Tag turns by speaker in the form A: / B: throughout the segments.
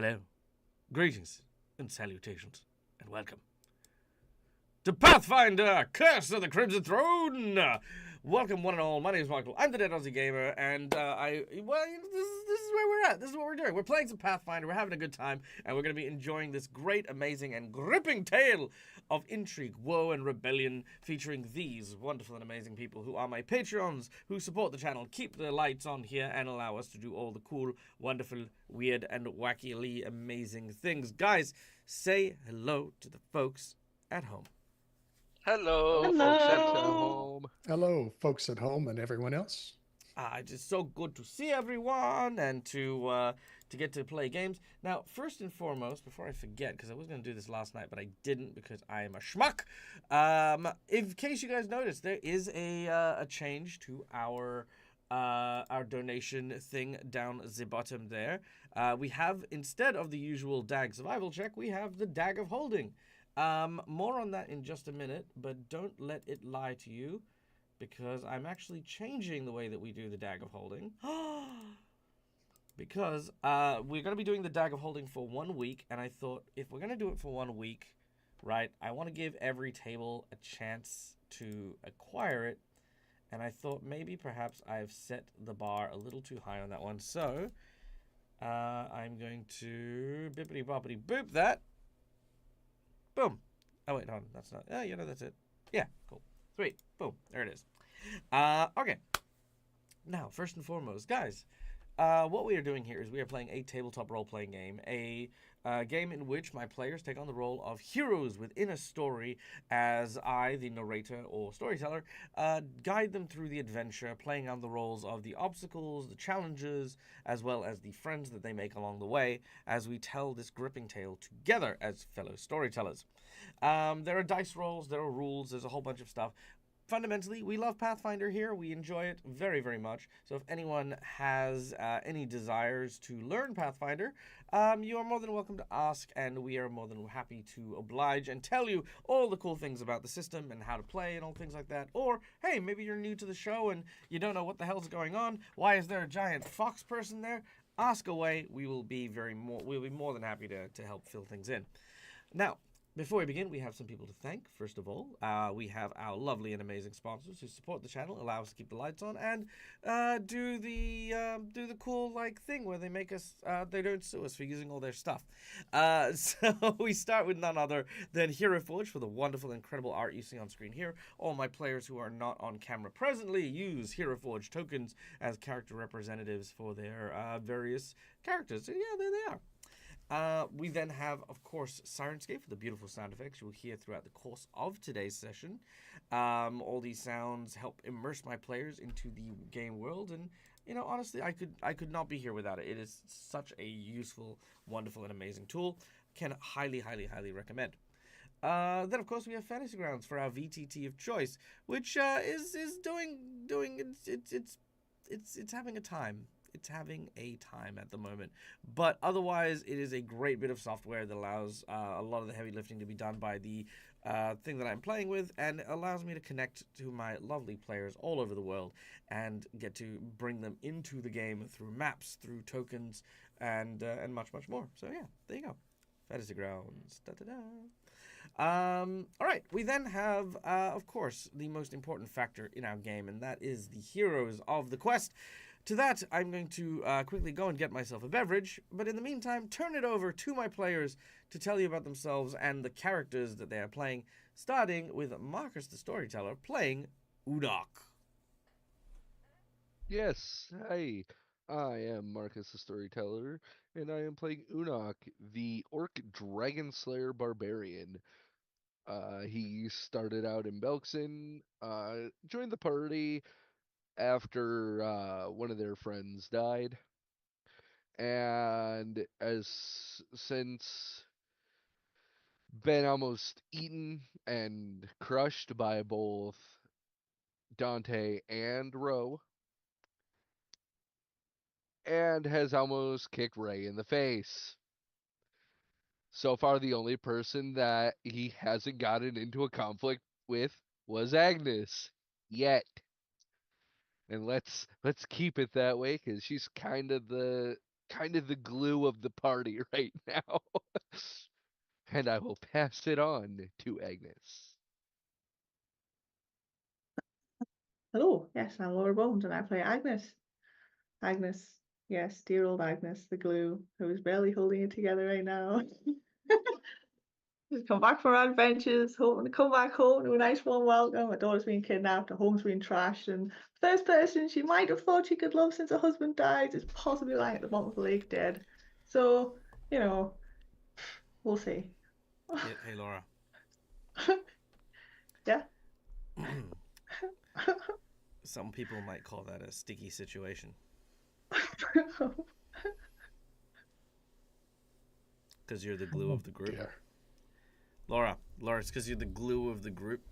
A: Hello, greetings, and salutations, and welcome to Pathfinder Curse of the Crimson Throne! Welcome, one and all. My name is Michael. I'm the Dead Aussie Gamer, and this is where we're at. This is what we're doing. We're playing some Pathfinder, we're having a good time, and we're going to be enjoying this great, amazing, and gripping tale of intrigue, woe, and rebellion featuring these wonderful and amazing people who are my Patreons, who support the channel, keep the lights on here, and allow us to do all the cool, wonderful, weird, and wackily amazing things. Guys, say hello to the folks at home.
B: Hello, folks at
C: Hello.
B: home.
D: Hello, folks at home and everyone else.
A: It's just so good to see everyone and to get to play games. Now, first and foremost, before I forget, because I was going to do this last night, but I didn't because I am a schmuck. In case you guys noticed, there is a change to our donation thing down the bottom there. We have, instead of the usual DAG survival check, we have the DAG of holding. More on that in just a minute, but don't let it lie to you, because I'm actually changing the way that we do the DAG of holding. Because we're going to be doing the DAG of holding for 1 week, and I thought if we're going to do it for 1 week, right, I want to give every table a chance to acquire it, and I thought maybe perhaps I've set the bar a little too high on that one. So I'm going to bippity boppity boop that. Boom. Oh, wait, hold on. That's not. Oh, that's it. Yeah, cool. Sweet. Boom. There it is. Okay. Now, first and foremost, guys, what we are doing here is we are playing a tabletop role-playing game, a game in which my players take on the role of heroes within a story as I, the narrator or storyteller, guide them through the adventure, playing out the roles of the obstacles, the challenges, as well as the friends that they make along the way as we tell this gripping tale together as fellow storytellers. There are dice rolls, there are rules, there's a whole bunch of stuff. Fundamentally, we love Pathfinder here. We enjoy it very, very much. So if anyone has any desires to learn Pathfinder, you are more than welcome to ask, and we are more than happy to oblige and tell you all the cool things about the system and how to play and all things like that. Or, hey, maybe you're new to the show and you don't know what the hell's going on. Why is there a giant fox person there? Ask away. We will be more than happy to help fill things in. Now, before we begin, we have some people to thank. First of all, we have our lovely and amazing sponsors who support the channel, allow us to keep the lights on, and do the cool thing where they make us they don't sue us for using all their stuff. So we start with none other than Hero Forge for the wonderful, incredible art you see on screen here. All my players who are not on camera presently use Hero Forge tokens as character representatives for their various characters. So yeah, there they are. We then have, of course, Sirenscape for the beautiful sound effects you'll hear throughout the course of today's session. All these sounds help immerse my players into the game world, and honestly, I could not be here without it. It is such a useful, wonderful, and amazing tool. Can highly, highly, highly recommend. Then of course we have Fantasy Grounds for our VTT of choice, which is doing it's having a time. It's having a time at the moment, but otherwise it is a great bit of software that allows a lot of the heavy lifting to be done by the thing that I'm playing with, and allows me to connect to my lovely players all over the world and get to bring them into the game through maps, through tokens, and much, much more. So yeah, there you go. Fantasy Grounds. All right, we then have, of course, the most important factor in our game, and that is the heroes of the quest. To that, I'm going to quickly go and get myself a beverage, but in the meantime, turn it over to my players to tell you about themselves and the characters that they are playing, starting with Marcus the Storyteller playing Udok.
B: Yes, hi. I am Marcus the Storyteller, and I am playing Unok, the Orc Dragon Slayer Barbarian. He started out in Belkson, joined the party after one of their friends died, and has since been almost eaten and crushed by both Dante and Ro, and has almost kicked Ray in the face. So far, the only person that he hasn't gotten into a conflict with was Agnes. Yet. And let's keep it that way, because she's kind of the kind of the glue of the party right now. And I will pass it on to Agnes.
C: Hello, yes, I'm Laura Bones and I play Agnes. Agnes, yes, dear old Agnes, the glue, who is barely holding it together right now. She's come back from her adventures, hoping to come back home to a nice warm welcome. Her daughter's been kidnapped, her home's been trashed, and the first person she might have thought she could love since her husband died is possibly lying at the bottom of the lake dead. So, you know, we'll see.
A: Hey, Laura.
C: Yeah.
A: Some people might call that a sticky situation. Because you're the glue of the group.
D: Dear.
A: Laura, it's because you're the glue of the group.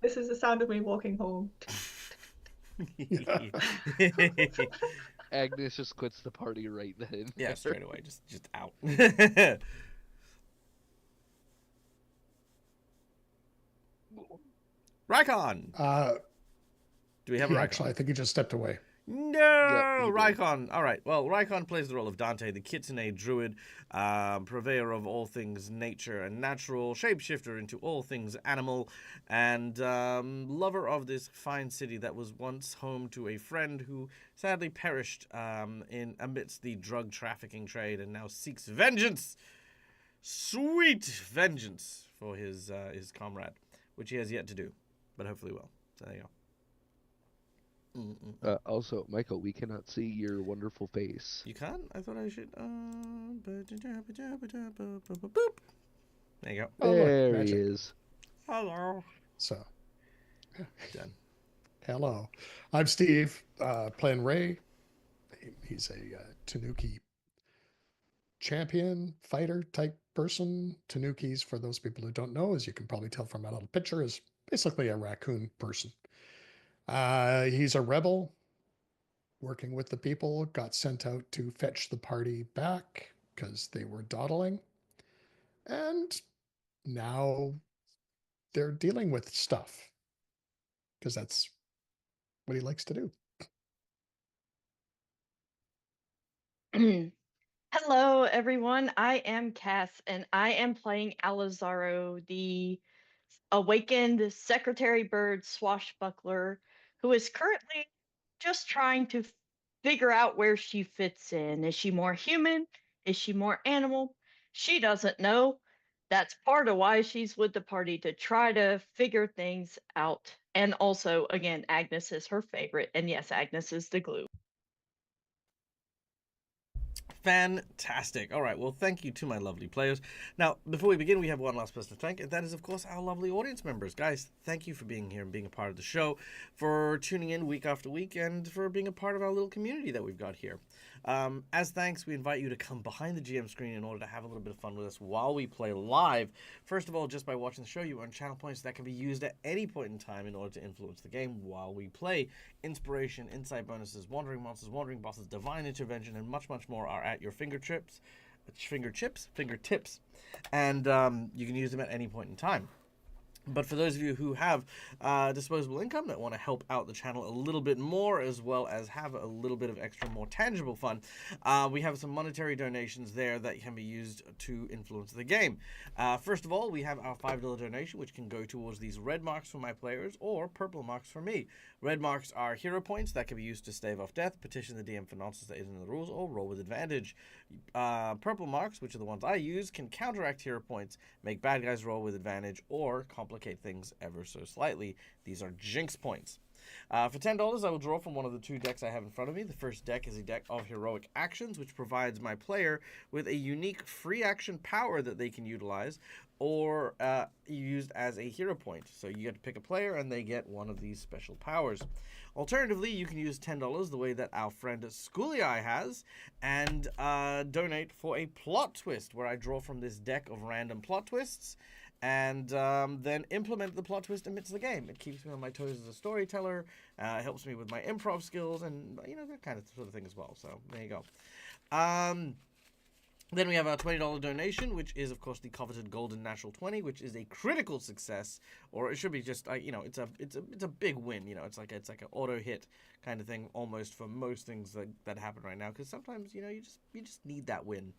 C: This is the sound of me walking home.
B: Agnes just quits the party right then.
A: Yeah, straight away, just out. Rykon! Do we have a Rykon?
D: Actually, I think he just stepped away.
A: No,
B: Yep,
A: Rykon. All right. Well, Rykon plays the role of Dante, the kitsune druid, purveyor of all things nature and natural, shapeshifter into all things animal, and lover of this fine city that was once home to a friend who sadly perished in amidst the drug trafficking trade and now seeks vengeance. Sweet vengeance for his comrade, which he has yet to do, but hopefully will. So there you go.
B: Also, Michael, we cannot see your wonderful face.
A: You can't? I thought I should. Boop. There you go.
D: Oh, look,
B: There he
D: magic.
B: is.
A: Hello.
D: So,
A: Done.
D: hello. I'm Steve, playing Ray. He's a Tanuki champion fighter type person. Tanukis, for those people who don't know, as you can probably tell from my little picture, is basically a raccoon person. He's a rebel working with the people, got sent out to fetch the party back because they were dawdling. And now they're dealing with stuff because that's what he likes to do.
E: Hello, everyone. I am Cass, and I am playing Alizaro, the awakened secretary bird swashbuckler who is currently just trying to figure out where she fits in. Is she more human? Is she more animal? She doesn't know. That's part of why she's with the party, to try to figure things out. And also, again, Agnes is her favorite. And yes, Agnes is the glue.
A: Fantastic. All right. Well, thank you to my lovely players. Now, before we begin, we have one last person to thank, and that is, of course, our lovely audience members. Guys, thank you for being here and being a part of the show, for tuning in week after week, and for being a part of our little community that we've got here. As thanks, we invite you to come behind the GM screen in order to have a little bit of fun with us while we play live. First of all, just by watching the show, you earn channel points that can be used at any point in time in order to influence the game while we play. Inspiration, insight bonuses, wandering monsters, wandering bosses, divine intervention, and much, much more are at your fingertips, and you can use them at any point in time. But for those of you who have disposable income that want to help out the channel a little bit more, as well as have a little bit of extra, more tangible fun, we have some monetary donations there that can be used to influence the game. First of all, we have our $5 donation, which can go towards these red marks for my players or purple marks for me. Red marks are hero points that can be used to stave off death, petition the DM for nonsense that isn't in the rules, or roll with advantage. Purple marks, which are the ones I use, can counteract hero points, make bad guys roll with advantage, or complicate things ever so slightly. These are jinx points. For $10, I will draw from one of the two decks I have in front of me. The first deck is a deck of heroic actions, which provides my player with a unique free action power that they can utilize or used as a hero point. So you get to pick a player and they get one of these special powers. Alternatively, you can use $10 the way that our friend Schooly Eye has and donate for a plot twist, where I draw from this deck of random plot twists and then implement the plot twist amidst the game. It keeps me on my toes as a storyteller, helps me with my improv skills, and that kind of sort of thing as well. So there you go. Then we have our $20 donation, which is, of course, the coveted golden natural 20, which is a critical success, or it should be just, it's a big win. It's like an auto hit kind of thing, almost for most things that happen right now, because sometimes you just need that win.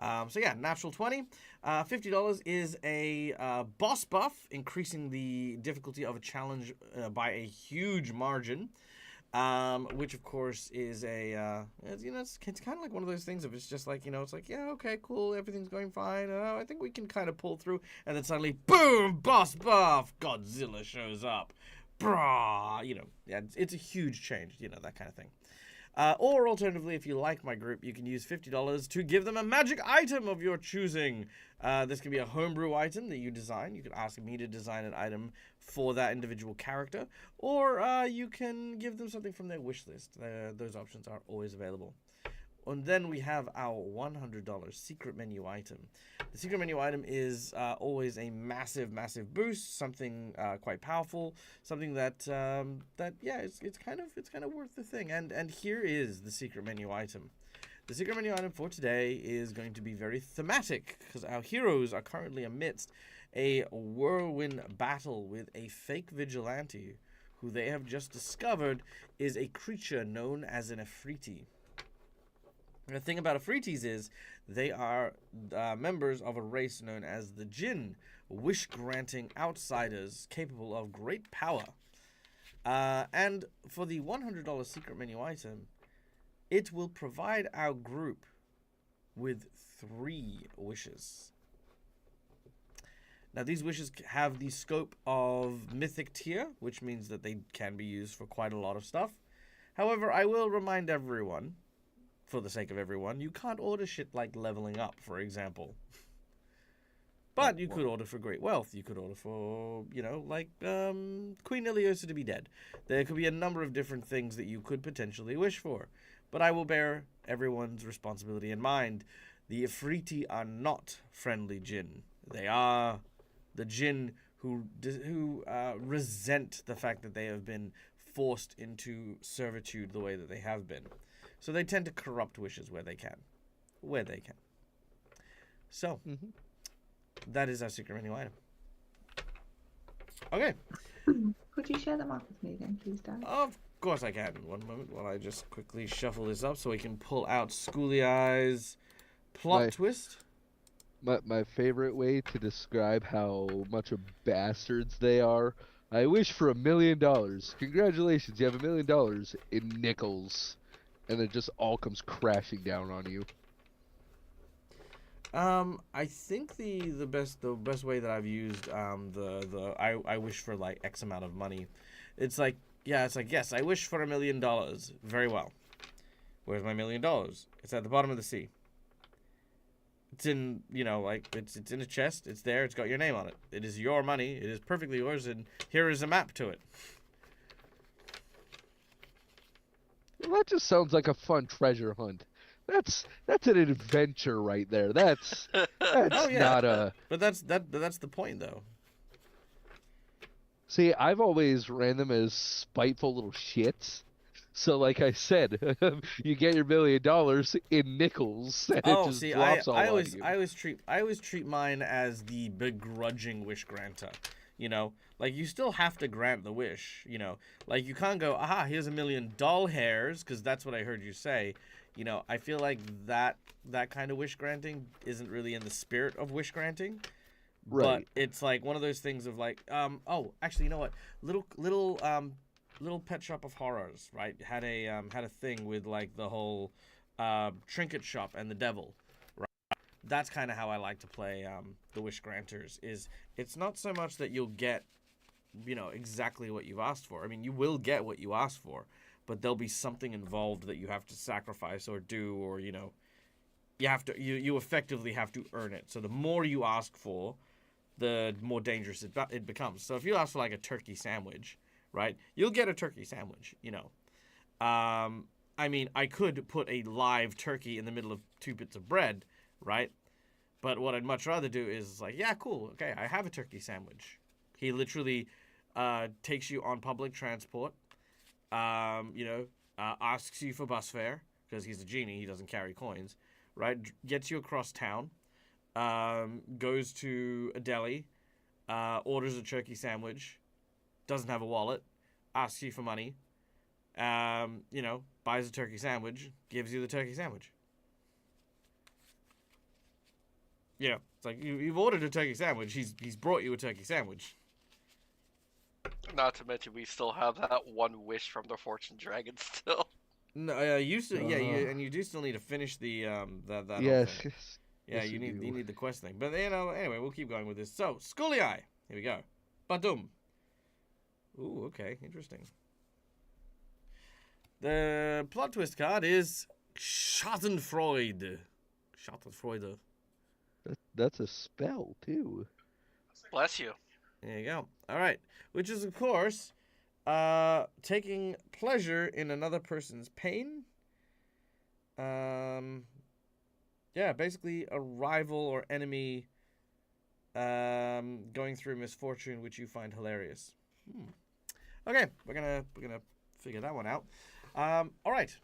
A: So yeah, natural 20. $50 is a boss buff, increasing the difficulty of a challenge by a huge margin. Which of course is it's kind of like one of those things. If it's just like, it's like, yeah, okay, cool, everything's going fine. I think we can kind of pull through, and then suddenly, boom, boss buff, Godzilla shows up, brah, yeah, it's a huge change, that kind of thing. Or alternatively, if you like my group, you can use $50 to give them a magic item of your choosing. This can be a homebrew item that you design. You could ask me to design an item for that individual character, or you can give them something from their wish list. Those options are always available. And then we have our $100 secret menu item. The secret menu item is always a massive, massive boost, something quite powerful, something that it's kind of worth the thing. And here is the secret menu item. The secret menu item for today is going to be very thematic, because our heroes are currently amidst a whirlwind battle with a fake vigilante who they have just discovered is a creature known as an Afriti. The thing about Afritis is they are members of a race known as the Jinn, wish-granting outsiders capable of great power. And for the $100 secret menu item, it will provide our group with 3 wishes. Now, these wishes have the scope of mythic tier, which means that they can be used for quite a lot of stuff. However, I will remind everyone, for the sake of everyone, you can't order shit like leveling up, for example. But you could order for great wealth. You could order for, Queen Iliosa to be dead. There could be a number of different things that you could potentially wish for. But I will bear everyone's responsibility in mind. The Afriti are not friendly Jinn. They are the Jinn who resent the fact that they have been forced into servitude the way that they have been. So they tend to corrupt wishes where they can. So, that is our secret menu item. Okay.
C: Could you share them off with me again, please, Dad?
A: Of course I can. One moment while I just quickly shuffle this up so we can pull out Schooly Eyes plot twist.
B: My favorite way to describe how much of bastards they are, I wish for $1 million. Congratulations, you have $1 million in nickels. And it just all comes crashing down on you.
A: I think the best way that I've used I wish for like X amount of money. It's like yes, I wish for $1 million. Very well. Where's my $1 million? It's at the bottom of the sea. It's in it's in a chest. It's there. It's got your name on it. It is your money. It is perfectly yours, and here is a map to it.
B: Well, that just sounds like a fun treasure hunt. That's an adventure right there. That's not a.
A: But that's the point, though.
B: See, I've always ran them as spiteful little shits. So, like I said, you get your $1 million in nickels, and it just drops all on you.
A: I always treat mine as the begrudging wish granter. Like you still have to grant the wish. Like you can't go, aha, here's $1 million doll hairs, because that's what I heard you say. I feel like that kind of wish granting isn't really in the spirit of wish granting.
B: Right.
A: But it's like one of those things of like, oh, actually, you know what? Little Pet Shop of Horrors, right? Had a thing with like the whole trinket shop and the devil. That's kind of how I like to play the Wish Granters. Is it's not so much that you'll get, exactly what you've asked for. I mean, you will get what you asked for, but there'll be something involved that you have to sacrifice or do, or you you effectively have to earn it. So the more you ask for, the more dangerous it becomes. So if you ask for like a turkey sandwich, right, you'll get a turkey sandwich. I mean, I could put a live turkey in the middle of 2 bits of bread. Right? But what I'd much rather do is like, yeah, cool. Okay, I have a turkey sandwich. He literally takes you on public transport, asks you for bus fare, because he's a genie, he doesn't carry coins, right? Gets you across town, goes to a deli, orders a turkey sandwich, doesn't have a wallet, asks you for money, buys a turkey sandwich, gives you the turkey sandwich. It's like you've ordered a turkey sandwich. He's brought you a turkey sandwich.
F: Not to mention, we still have that one wish from the Fortune Dragon still.
A: No, you do still need to finish the that whole
B: Yes.
A: thing.
B: Yes.
A: Yeah,
B: Yes,
A: you
B: we do.
A: need the quest thing. But anyway, we'll keep going with this. So, Scully Eye. Here we go. Badum. Ooh, okay, interesting. The plot twist card is Schadenfreude. Schadenfreude.
B: That's a spell too.
F: Bless you.
A: There you go. All right, which is of course, taking pleasure in another person's pain. Yeah, basically a rival or enemy going through misfortune which you find hilarious. Okay, we're gonna figure that one out. All right.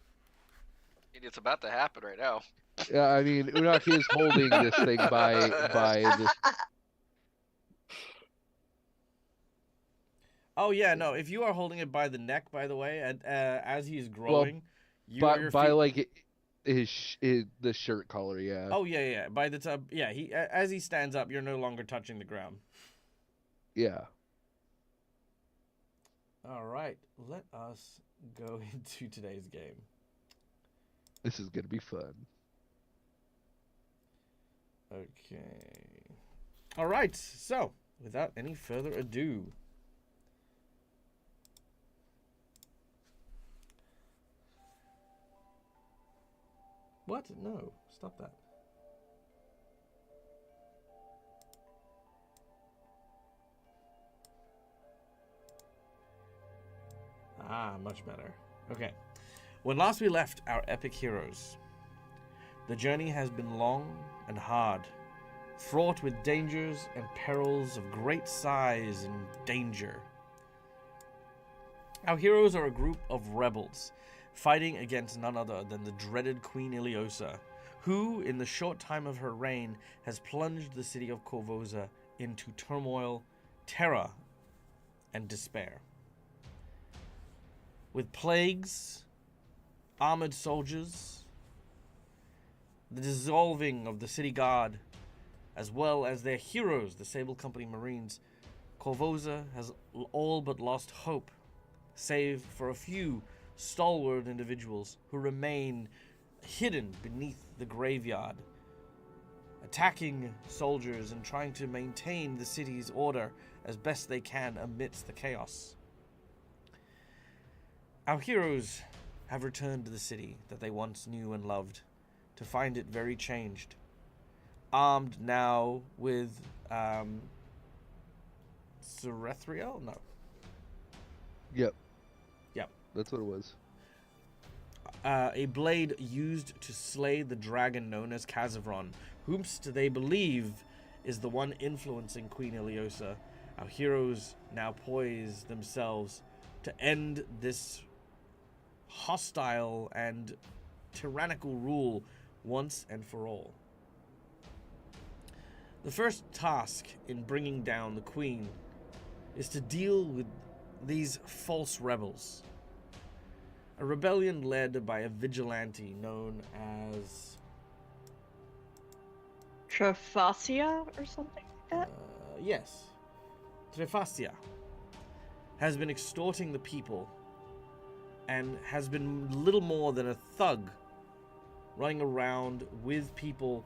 F: It's about to happen right now.
B: Yeah, I mean, Unaki is holding this thing by this.
A: Oh yeah, no. If you are holding it by the neck, by the way, and as he's growing,
B: By like the shirt collar, yeah.
A: Oh yeah. By the time, yeah, he as he stands up, you're no longer touching the ground.
B: Yeah.
A: All right, let us go into today's game.
B: This is gonna be fun.
A: Okay. All right. So, without any further ado, what? No, stop that. Ah, much better. Okay. When last we left our epic heroes, the journey has been long and hard, fraught with dangers and perils of great size and danger. Our heroes are a group of rebels, fighting against none other than the dreaded Queen Iliosa, who, in the short time of her reign, has plunged the city of Corvosa into turmoil, terror, and despair. With plagues, armored soldiers, the dissolving of the city guard, as well as their heroes, the Sable Company Marines, Corvosa has all but lost hope, save for a few stalwart individuals who remain hidden beneath the graveyard, attacking soldiers and trying to maintain the city's order as best they can amidst the chaos. Our heroes have returned to the city that they once knew and loved, to find it very changed. Armed now with Cerethriel? No.
B: Yep.
A: Yep.
B: That's what it was.
A: A blade used to slay the dragon known as Kazavron, whomst they believe is the one influencing Queen Iliosa. Our heroes now poise themselves to end this hostile and tyrannical rule once and for all. The first task in bringing down the Queen is to deal with these false rebels. A rebellion led by a vigilante known as
E: Trefasia or something like that?
A: Yes, Trefasia, has been extorting the people and has been little more than a thug, running around with people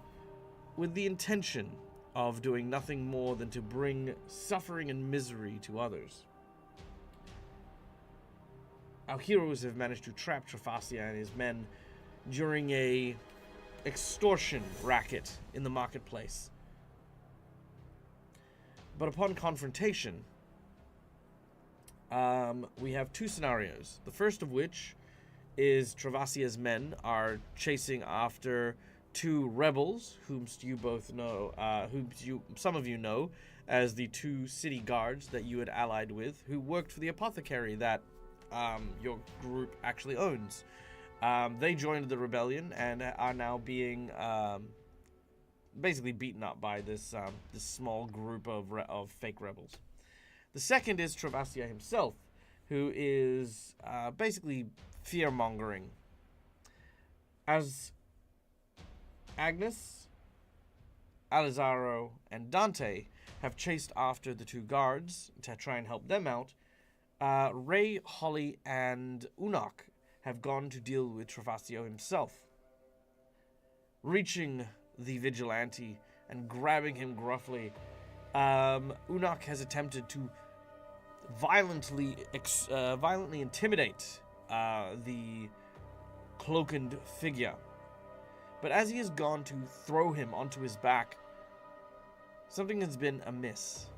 A: with the intention of doing nothing more than to bring suffering and misery to others. Our heroes have managed to trap Trefasia and his men during a extortion racket in the marketplace. But upon confrontation, we have two scenarios. The first of which is Trevasia's men are chasing after two rebels, whom you both know, some of you know as the two city guards that you had allied with, who worked for the apothecary that your group actually owns. They joined the rebellion and are now being basically beaten up by this small group of fake rebels. The second is Travassia himself, who is basically fear-mongering. As Agnes, Alizaro, and Dante have chased after the two guards to try and help them out, Ray, Holly, and Unok have gone to deal with Travasio himself. Reaching the vigilante and grabbing him gruffly, Unok has attempted to violently intimidate the cloaked figure. But as he has gone to throw him onto his back, something has been amiss.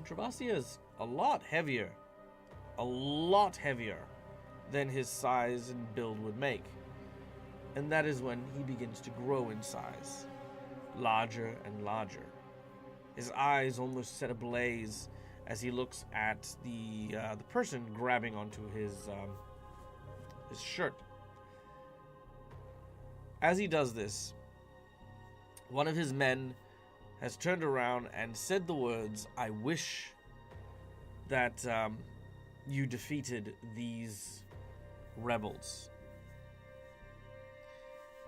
A: Travassia is a lot heavier than his size and build would make. And that is when he begins to grow in size, larger and larger. His eyes almost set ablaze as he looks at the person grabbing onto his shirt. As he does this, one of his men has turned around and said the words, "I wish that you defeated these rebels."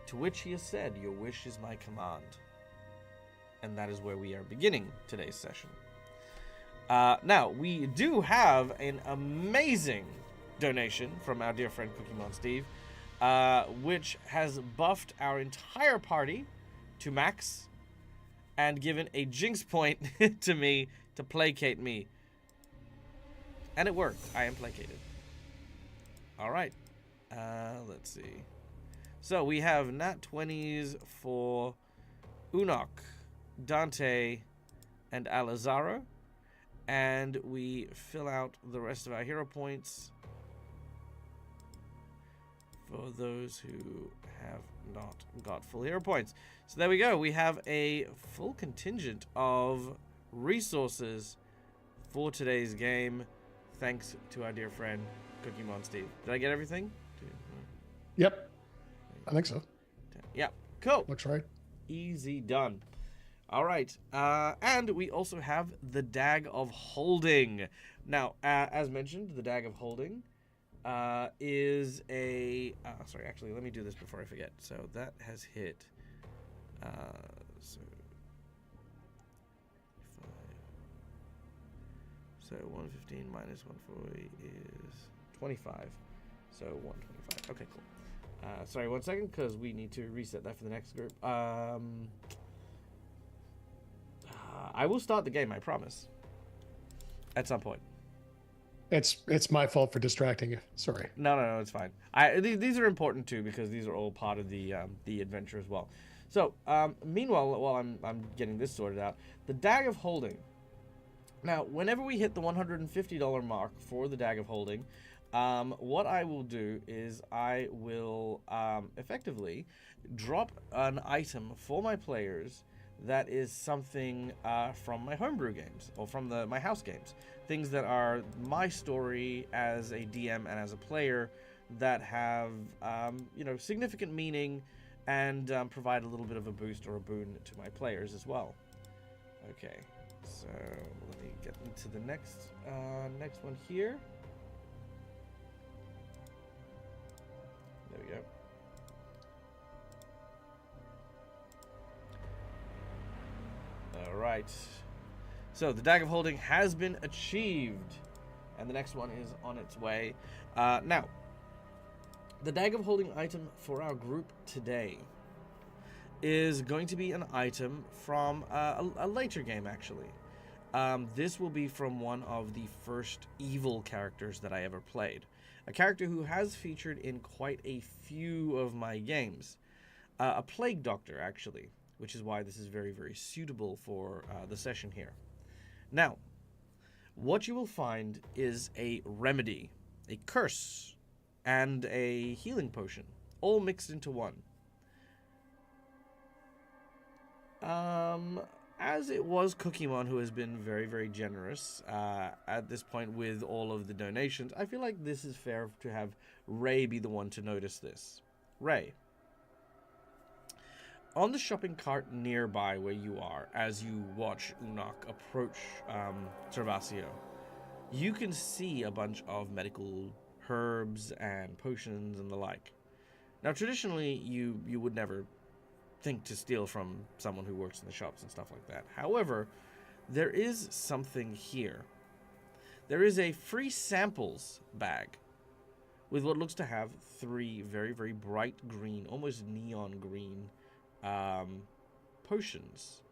A: To which he has said, "Your wish is my command." And that is where we are beginning today's session. Now, we do have an amazing donation from our dear friend Cookie Steve, which has buffed our entire party to max and given a jinx point to me to placate me. And it worked. I am placated. Alright. Let's see. So we have nat 20s for Unok, Dante, and Alizaro. And we fill out the rest of our hero points for those who have not got full hero points. So there we go. We have a full contingent of resources for today's game, thanks to our dear friend Cookie Steve. Did I get everything?
D: Yep. I think so.
A: Yeah. Cool.
D: Looks right.
A: Easy done. All right. And we also have the Dag of Holding. Now, as mentioned, the Dag of Holding is a... sorry, actually, let me do this before I forget. So that has hit... So 115 minus 140 is 25. So 125. Okay, cool. Sorry, 1 second, because we need to reset that for the next group. I will start the game, I promise. At some point.
D: It's my fault for distracting you. Sorry.
A: No, it's fine. These are important too, because these are all part of the adventure as well. So, meanwhile, while I'm getting this sorted out, the Dag of Holding. Now, whenever we hit the $150 mark for the Dag of Holding, what I will do is I will effectively drop an item for my players that is something from my homebrew games or from my house games. Things that are my story as a DM and as a player that have significant meaning and provide a little bit of a boost or a boon to my players as well. Okay, so let me get into the next one here. There we go. All right. So the Dag of Holding has been achieved, and the next one is on its way. Now, the Dag of Holding item for our group today is going to be an item from a later game, actually. This will be from one of the first evil characters that I ever played. A character who has featured in quite a few of my games. A Plague Doctor, actually, which is why this is very, very suitable for the session here. Now, what you will find is a remedy, a curse, and a healing potion, all mixed into one. as it was Cookymon who has been very, very generous at this point with all of the donations, I feel like this is fair to have Ray be the one to notice this. Ray, on the shopping cart nearby where you are, as you watch Unok approach Servacio, you can see a bunch of medical herbs and potions and the like. Now, traditionally, you would never think to steal from someone who works in the shops and stuff like that. However, there is something here. There is a free samples bag with what looks to have 3 very, very bright green, almost neon green potions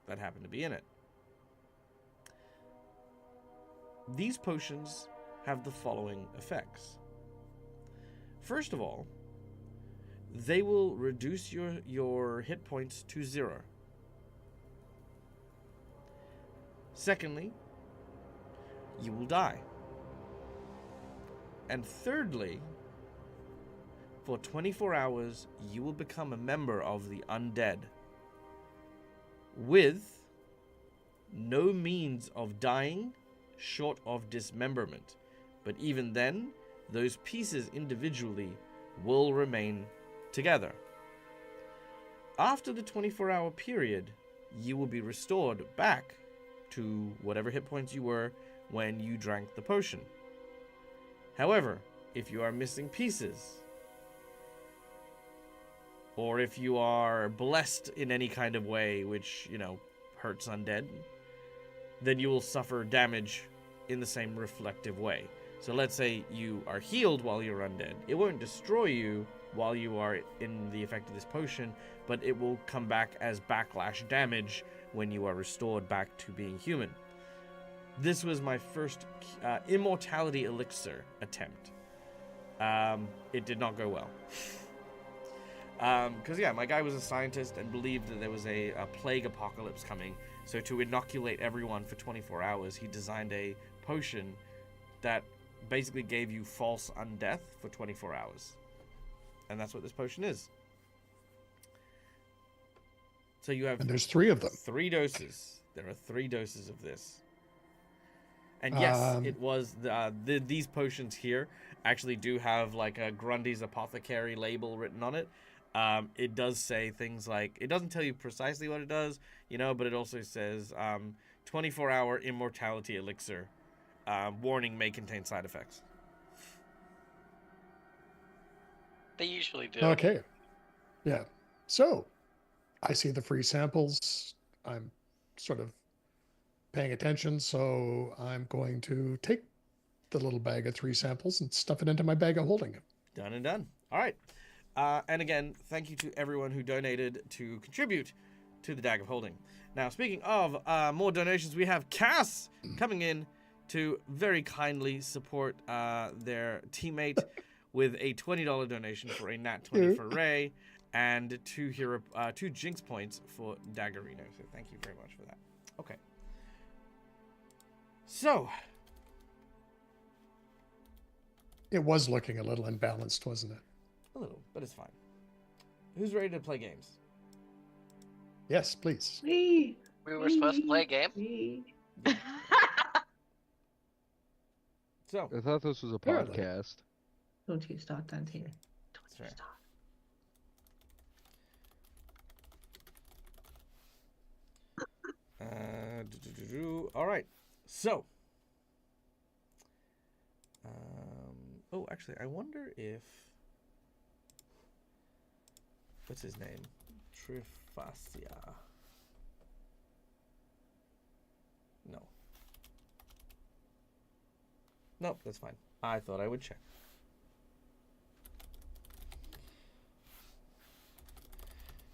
A: that happen to be in it. These potions have the following effects. First of all, they will reduce your hit points to 0. Secondly, you will die. And thirdly, for 24 hours, you will become a member of the undead with no means of dying short of dismemberment. But even then, those pieces individually will remain together. After the 24-hour period, you will be restored back to whatever hit points you were when you drank the potion. However, if you are missing pieces, or if you are blessed in any kind of way which, hurts undead, then you will suffer damage in the same reflective way. So let's say you are healed while you're undead. It won't destroy you while you are in the effect of this potion, but it will come back as backlash damage when you are restored back to being human. This was my first immortality elixir attempt. It did not go well. Because, my guy was a scientist and believed that there was a plague apocalypse coming. So to inoculate everyone for 24 hours, he designed a potion that basically gave you false undeath for 24 hours. And that's what this potion is. So you have...
D: And there's 3 of them.
A: 3 doses. There are 3 doses of this. And yes, it was... these potions here actually do have like a Grundy's Apothecary label written on it. It does say things like... It doesn't tell you precisely what it does, but it also says 24-hour immortality elixir. Warning, may contain side effects.
F: They usually do.
D: Okay. Yeah. So, I see the free samples. I'm sort of paying attention, so I'm going to take the little bag of 3 samples and stuff it into my bag of holding.
A: Done and done. All right. And again, thank you to everyone who donated to contribute to the Dag of Holding. Now, speaking of more donations, we have Cass coming in to very kindly support their teammate with a $20 donation for a Nat 20 for Ray and 2 Jinx points for Daggerino. So thank you very much for that. Okay. So.
D: It was looking a little imbalanced, wasn't it?
A: A little, but it's fine. Who's ready to play games?
D: Yes, please.
C: Me.
F: We were supposed to play a game?
C: Me.
A: So.
B: I thought this was a
D: Apparently.
B: podcast.
C: Don't you start, Dante. Don't
A: That's
C: you
A: right.
C: start.
A: All right. So. Oh, actually, I wonder if. What's his name? Trifacia. No. Nope, that's fine. I thought I would check.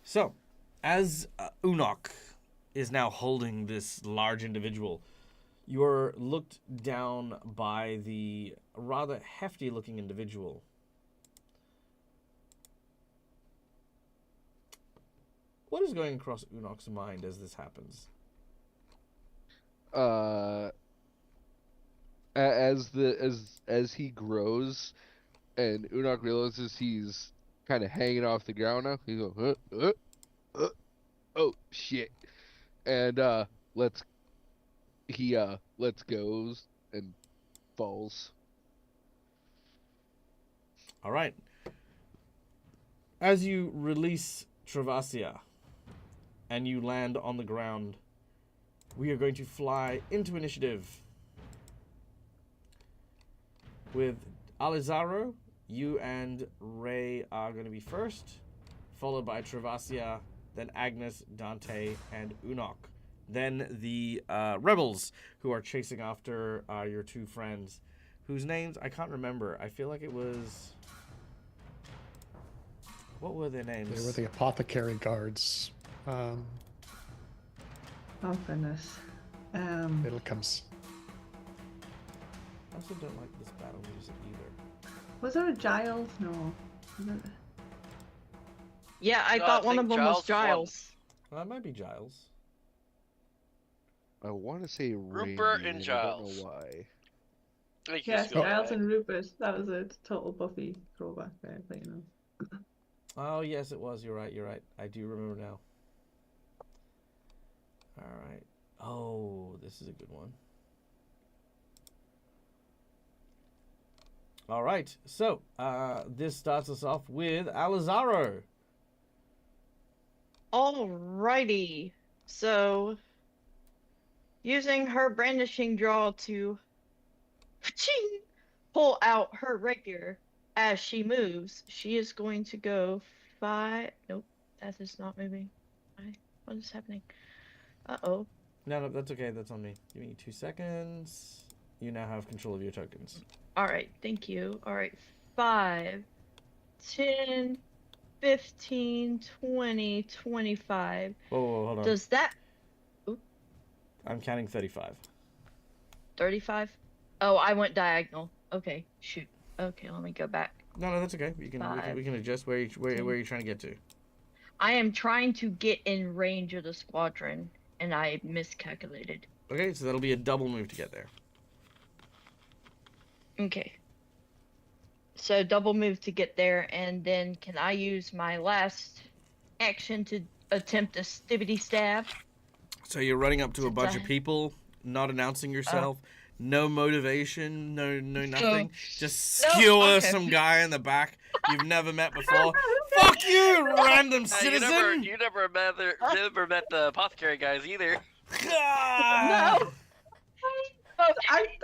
A: So, as Unok is now holding this large individual, you're looked down by the rather hefty-looking individual. What is going across Unok's mind as this happens?
B: As he grows, and Unok realizes he's kind of hanging off the ground now. He goes, oh shit, And lets lets goes and falls.
A: All right. As you release Travasia and you land on the ground, we are going to fly into initiative. With Alizaro, you and Ray are going to be first, followed by Travasia, then Agnes, Dante, and Unok. Then the rebels who are chasing after your two friends, whose names I can't remember. I feel like it was... What were their names?
D: They were the apothecary guards.
C: Oh goodness.
D: It'll comes.
A: I also don't like this battle music either.
C: Was there a Giles? No. Was it-
E: Yeah, I
F: No, I
E: thought one
F: think
E: of them was
F: Giles won.
E: Giles.
A: Well, that might be Giles.
B: I want to say
F: Rupert
B: Randy,
F: and
B: I don't
F: Giles.
B: know why.
F: I think
C: Yes,
F: just go
C: Giles
F: ahead.
C: and Rupert. That was a total Buffy throwback there, but you know.
A: Oh, yes, it was. You're right. You're right. I do remember now. All right. Oh, this is a good one. All right. So, this starts us off with Alizaro.
E: Alrighty. So, using her brandishing draw to pull out her rapier as she moves, she is going to go 5. Nope, that is not moving. What is happening? Uh-oh.
A: No, that's okay. That's on me. Give me 2 seconds. You now have control of your tokens.
E: Alright, thank you. Alright, 5, 10, 15, 20, 25.
A: Whoa, hold on.
E: Does that...
A: I'm counting 35.
E: 35? Oh, I went diagonal. Okay, shoot. Okay, let me go back.
A: No, that's okay. We can adjust where you're trying to get to.
E: I am trying to get in range of the squadron, and I miscalculated.
A: Okay, so that'll be a double move to get there.
E: Okay. So double move to get there, and then can I use my last action to attempt a stibbity stab?
A: So you're running up to a
E: Since
A: bunch
E: I-
A: of people, not announcing yourself, no motivation, no nothing, just
E: No,
A: skewer
E: okay.
A: some guy in the back you've never met before. Fuck you, random citizen!
F: You never met the apothecary guys either.
A: Ah!
E: No.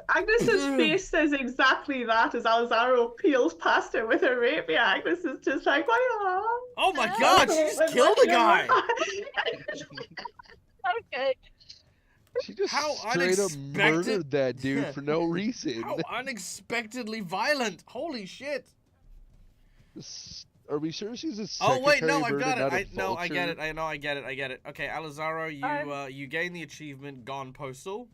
C: Agnes's face says exactly that as Alzaro peels past her with her rapier. Agnes is just like, "Why?"
A: Oh my god, she just killed a guy!
E: Okay.
B: She just
A: How
B: straight up
A: unexpected-
B: murdered that dude
A: Yeah.
B: for no reason.
A: How unexpectedly violent! Holy shit!
B: Are we sure she's a
A: Oh
B: secretary
A: wait, no, I've
B: bird
A: got
B: and
A: it.
B: not a
A: I get it.
B: vulture?
A: I get it. Okay, Alizaro, you gain the achievement Gone Postal.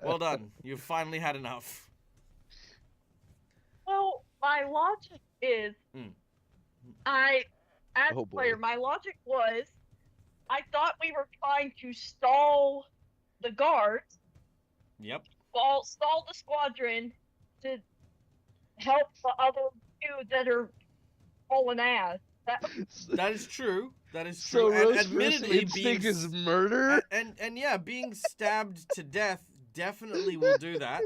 A: Well done. You've finally had enough.
E: Well, my logic is,
A: Mm.
E: as
B: Oh,
E: a player,
B: boy.
E: my logic was, I thought we were trying to stall the guards,
A: Yep.
E: stall the squadron to help the other two that are hauling ass.
A: That is true. That is
B: So
A: true. And
B: Rose's first
A: admittedly,
B: instinct
A: being
B: is murder?
A: and yeah, being stabbed to death definitely will do that.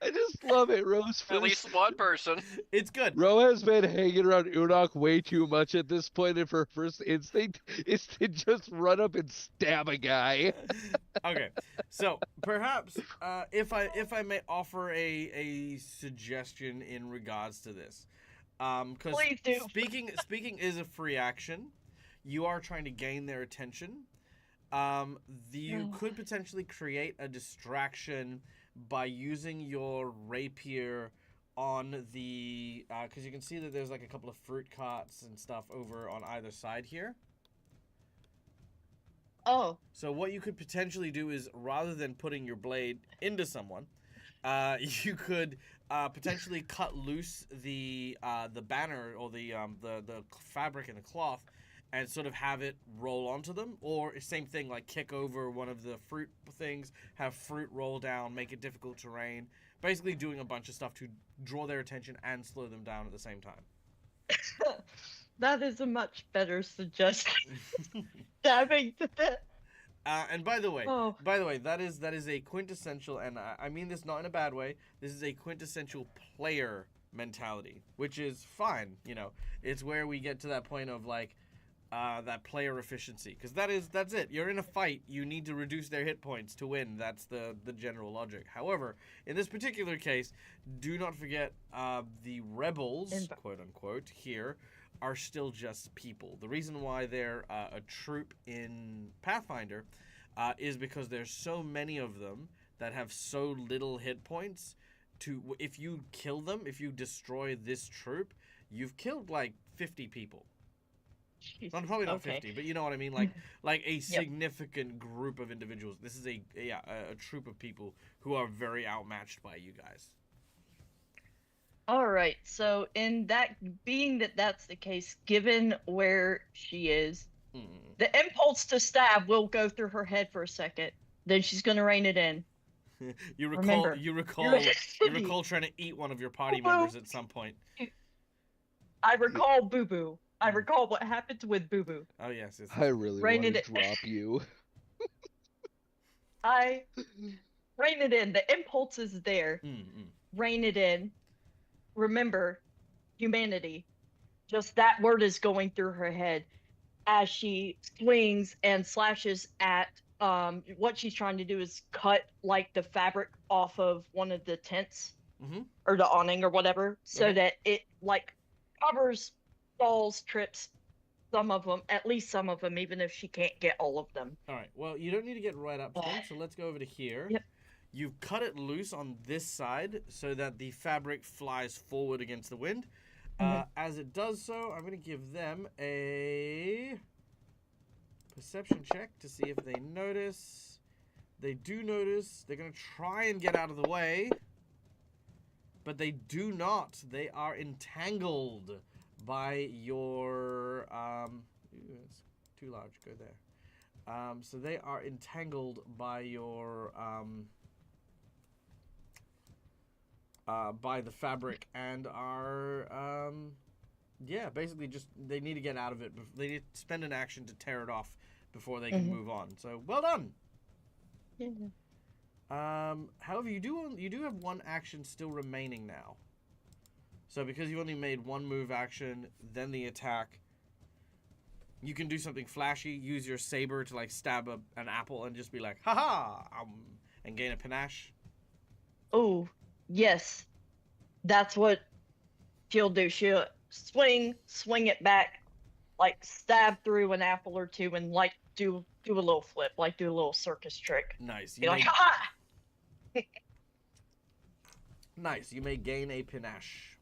B: I just love it. Rose
F: At least one person.
A: It's good.
B: Ro has been hanging around Unok way too much at this point, and her first instinct is to just run up and stab a guy.
A: Okay, so perhaps if I may offer a suggestion in regards to this, because
E: Please do.
A: speaking is a free action. You are trying to gain their attention. You could potentially create a distraction by using your rapier on the because you can see that there's like a couple of fruit carts and stuff over on either side here.
E: Oh,
A: So what you could potentially do is, rather than putting your blade into someone, you could potentially cut loose the banner or the fabric and the cloth, and sort of have it roll onto them, or same thing, like kick over one of the fruit things, have fruit roll down, make it difficult terrain, basically doing a bunch of stuff to draw their attention and slow them down at the same time.
E: That is a much better suggestion. Stabbing to death.
A: And by the way,
E: Oh.
A: that is a quintessential, and I mean this not in a bad way. This is a quintessential player mentality, which is fine. You know, it's where we get to that point of like that player efficiency, because that's it. You're in a fight, you need to reduce their hit points to win. That's the general logic. However, in this particular case, do not forget the rebels, quote unquote, here are still just people. The reason why they're a troop in Pathfinder is because there's so many of them that have so little hit points. If you kill them, if you destroy this troop, you've killed like 50 people.
E: Jesus.
A: Probably not
E: Okay.
A: 50, but you know what I mean. Like a significant group of individuals. This is a troop of people who are very outmatched by you guys.
E: All right. So, in that being that that's the case, given where she is, the impulse to stab will go through her head for a second. Then she's gonna rein it in.
A: You
E: Remember,
A: recall trying to eat one of your party members at some point.
E: I recall Boo Boo. I recall what happened with Boo Boo.
A: Oh yes.
B: I really
E: Rein
B: want to
E: it-
B: drop you.
E: I rein it in. The impulse is there. Rein it in. Remember, humanity. Just that word is going through her head as she swings and slashes at what she's trying to do is cut like the fabric off of one of the tents or the awning or whatever, so that it like covers, stalls, trips some of them, at least some of them, even if she can't get all of them.
A: All right. Well, you don't need to get right up to them, so let's go over to here.
E: Yep.
A: You've cut it loose on this side so that the fabric flies forward against the wind. As it does so, I'm going to give them a perception check to see if they notice. They do notice. They're going to try and get out of the way, but they do not. They are entangled by your it's too large. Go there. So they are entangled by your by the fabric and are basically just they need to get out of it. They need to spend an action to tear it off before they can move on. So well done. However, you do have one action still remaining now. So because you've only made one move action, then the attack, you can do something flashy, use your saber to like stab an apple and just be like, haha, and gain a panache.
E: Oh, yes. That's what she'll do. She'll swing it back, like stab through an apple or two and like do a little flip, like do a little circus trick.
A: Nice.
E: Be like, haha!
A: Nice. You may gain a panache.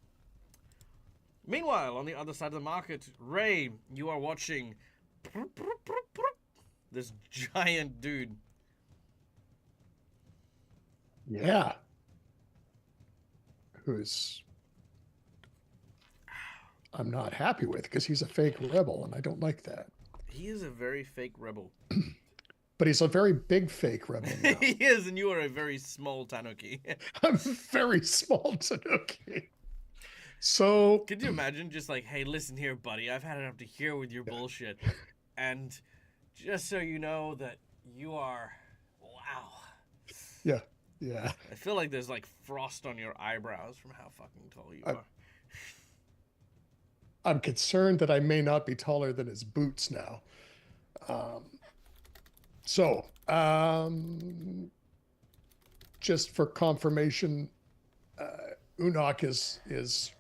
A: Meanwhile, on the other side of the market, Ray, you are watching this giant dude.
D: Yeah. Who's I'm not happy with because he's a fake rebel and I don't like that.
A: He is a very fake rebel.
D: But he's a very big fake rebel now.
A: He is, and you are a very small Tanuki.
D: I'm a very small Tanuki. So
A: could you imagine just like, hey, listen here, buddy, I've had enough to hear with your bullshit. And just so you know that you are, wow.
D: Yeah, yeah.
A: I feel like there's like frost on your eyebrows from how fucking tall you are.
D: I'm concerned that I may not be taller than his boots now. Just for confirmation, Unok is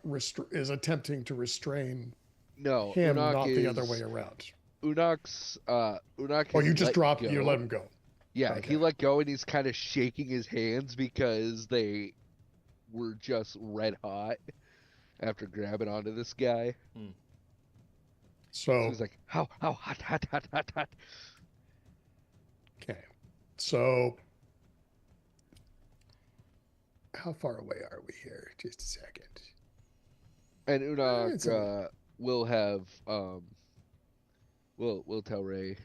D: attempting to restrain him,
B: Unok
D: not the other way around.
B: Unok.
D: Oh, you just dropped. You let him go.
B: Yeah,
D: Okay.
B: he let go and he's kind of shaking his hands because they were just red hot after grabbing onto this guy. So he's like, how hot.
D: Okay. So how far away are we here? Just a second.
B: And Unok will have we'll tell Ray,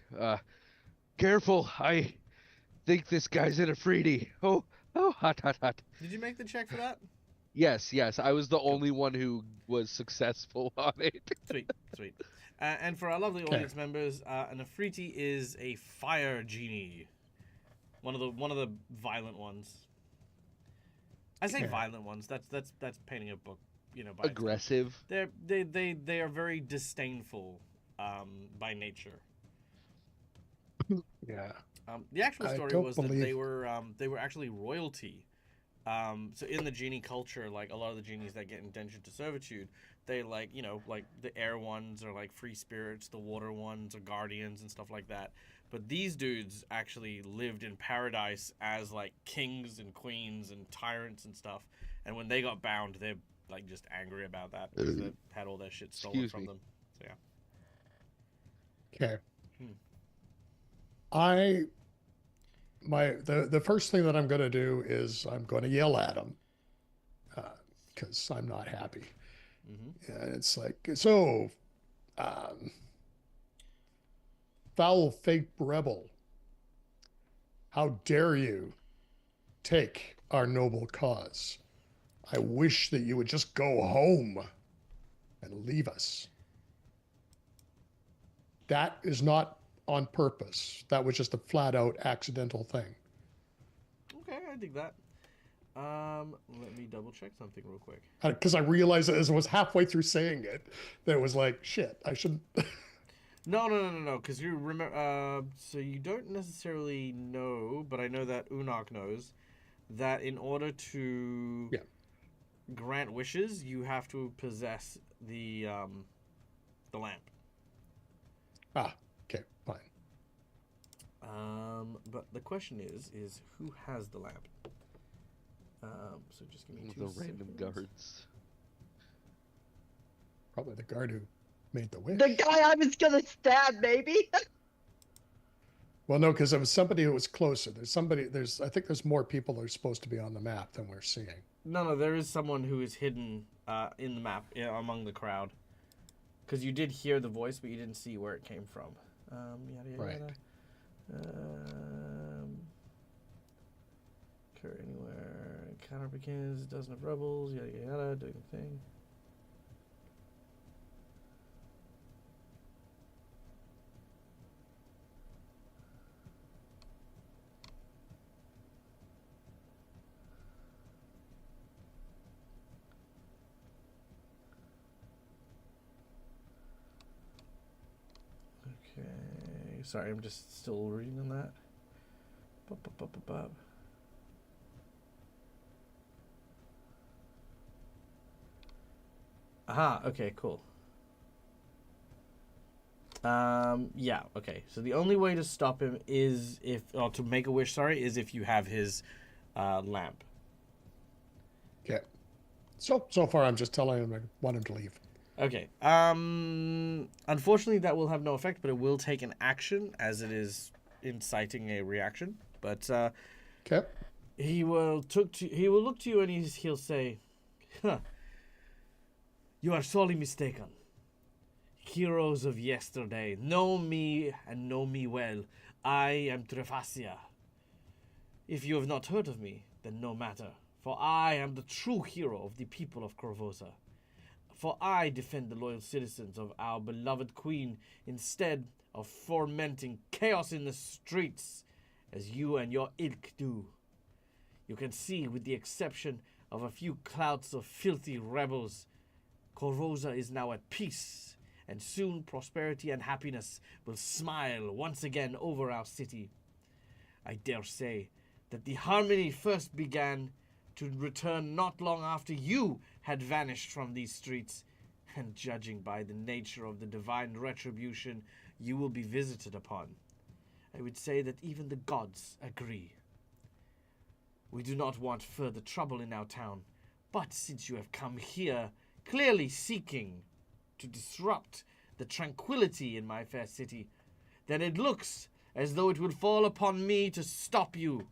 B: careful, I think this guy's in a freebie. Oh, hot.
A: Did you make the check for that?
B: Yes, I was the only one who was successful on it.
A: Sweet, sweet. And for our lovely
D: Okay.
A: audience members, an Afriti is a fire genie, one of the violent ones. I say
D: Okay.
A: violent ones. That's painting a book, by itself.
B: Aggressive.
A: They are very disdainful, by nature.
D: Yeah.
A: The actual
D: I
A: story
D: don't
A: was that
D: believe-
A: they were actually royalty. So in the genie culture, like a lot of the genies that get indentured to servitude, they like the air ones are like free spirits, the water ones are guardians and stuff like that. But these dudes actually lived in paradise as like kings and queens and tyrants and stuff. And when they got bound, they're like just angry about that because they had all their shit stolen
B: Excuse
A: from
B: me.
A: them. So yeah.
D: Okay.
A: Hmm.
D: The first thing that I'm going to do is I'm going to yell at him because I'm not happy.
A: Mm-hmm.
D: And it's like, so, foul-faced rebel, how dare you take our noble cause? I wish that you would just go home and leave us. That is not on purpose. That was just a flat-out accidental thing.
A: Okay, I dig that. Let me double check something real quick.
D: Because I realized as I was halfway through saying it, that it was like, shit, I shouldn't.
A: No. Because you remember. So you don't necessarily know, but I know that Unok knows that in order to grant wishes, you have to possess the lamp.
D: Ah, okay, fine.
A: But the question is who has the lamp? So just give me two
B: The random
A: seconds.
B: guards.
D: Probably the guard who made the wish.
E: The guy I was gonna stab, maybe.
D: Well, no, because it was somebody who was closer. I think there's more people that are supposed to be on the map than we're seeing.
A: No, there is someone who is hidden in the map among the crowd. Because you did hear the voice, but you didn't see where it came from.
D: Right.
A: Occur anywhere. Encounter begins. A dozen of rebels. Yada yada. Doing the thing. Okay. Sorry, I'm just still reading on that. Aha, okay, cool. Yeah, okay. So the only way to stop him is to make a wish, is if you have his lamp.
D: Okay. So far, I'm just telling him I want him to leave.
A: Okay. Unfortunately, that will have no effect, but it will take an action as it is inciting a reaction. But
D: Okay.
A: he will look to you and he'll say, "Huh, you are sorely mistaken. Heroes of yesterday know me and know me well. I am Trefasia. If you have not heard of me, then no matter, for I am the true hero of the people of Corvosa. For I defend the loyal citizens of our beloved queen instead of fomenting chaos in the streets, as you and your ilk do. You can see, with the exception of a few clouds of filthy rebels, Corvosa is now at peace, and soon prosperity and happiness will smile once again over our city. I dare say that the harmony first began to return not long after you had vanished from these streets, and judging by the nature of the divine retribution you will be visited upon, I would say that even the gods agree. We do not want further trouble in our town, but since you have come here, clearly seeking to disrupt the tranquility in my fair city, then it looks as though it would fall upon me to stop you."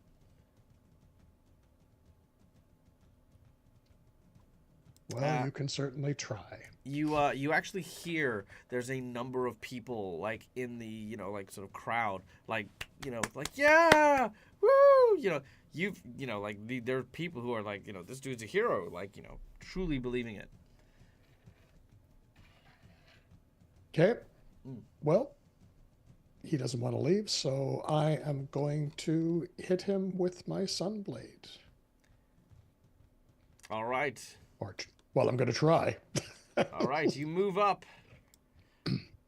D: Well, you can certainly try.
A: You actually hear there's a number of people like in the like sort of crowd like yeah, woo, woo, there are people who are like, this dude's a hero, like, truly believing it.
D: Okay.
A: Mm.
D: Well, he doesn't want to leave, so I am going to hit him with my Sunblade.
A: All right.
D: Well, I'm going to try.
A: All right, you move up.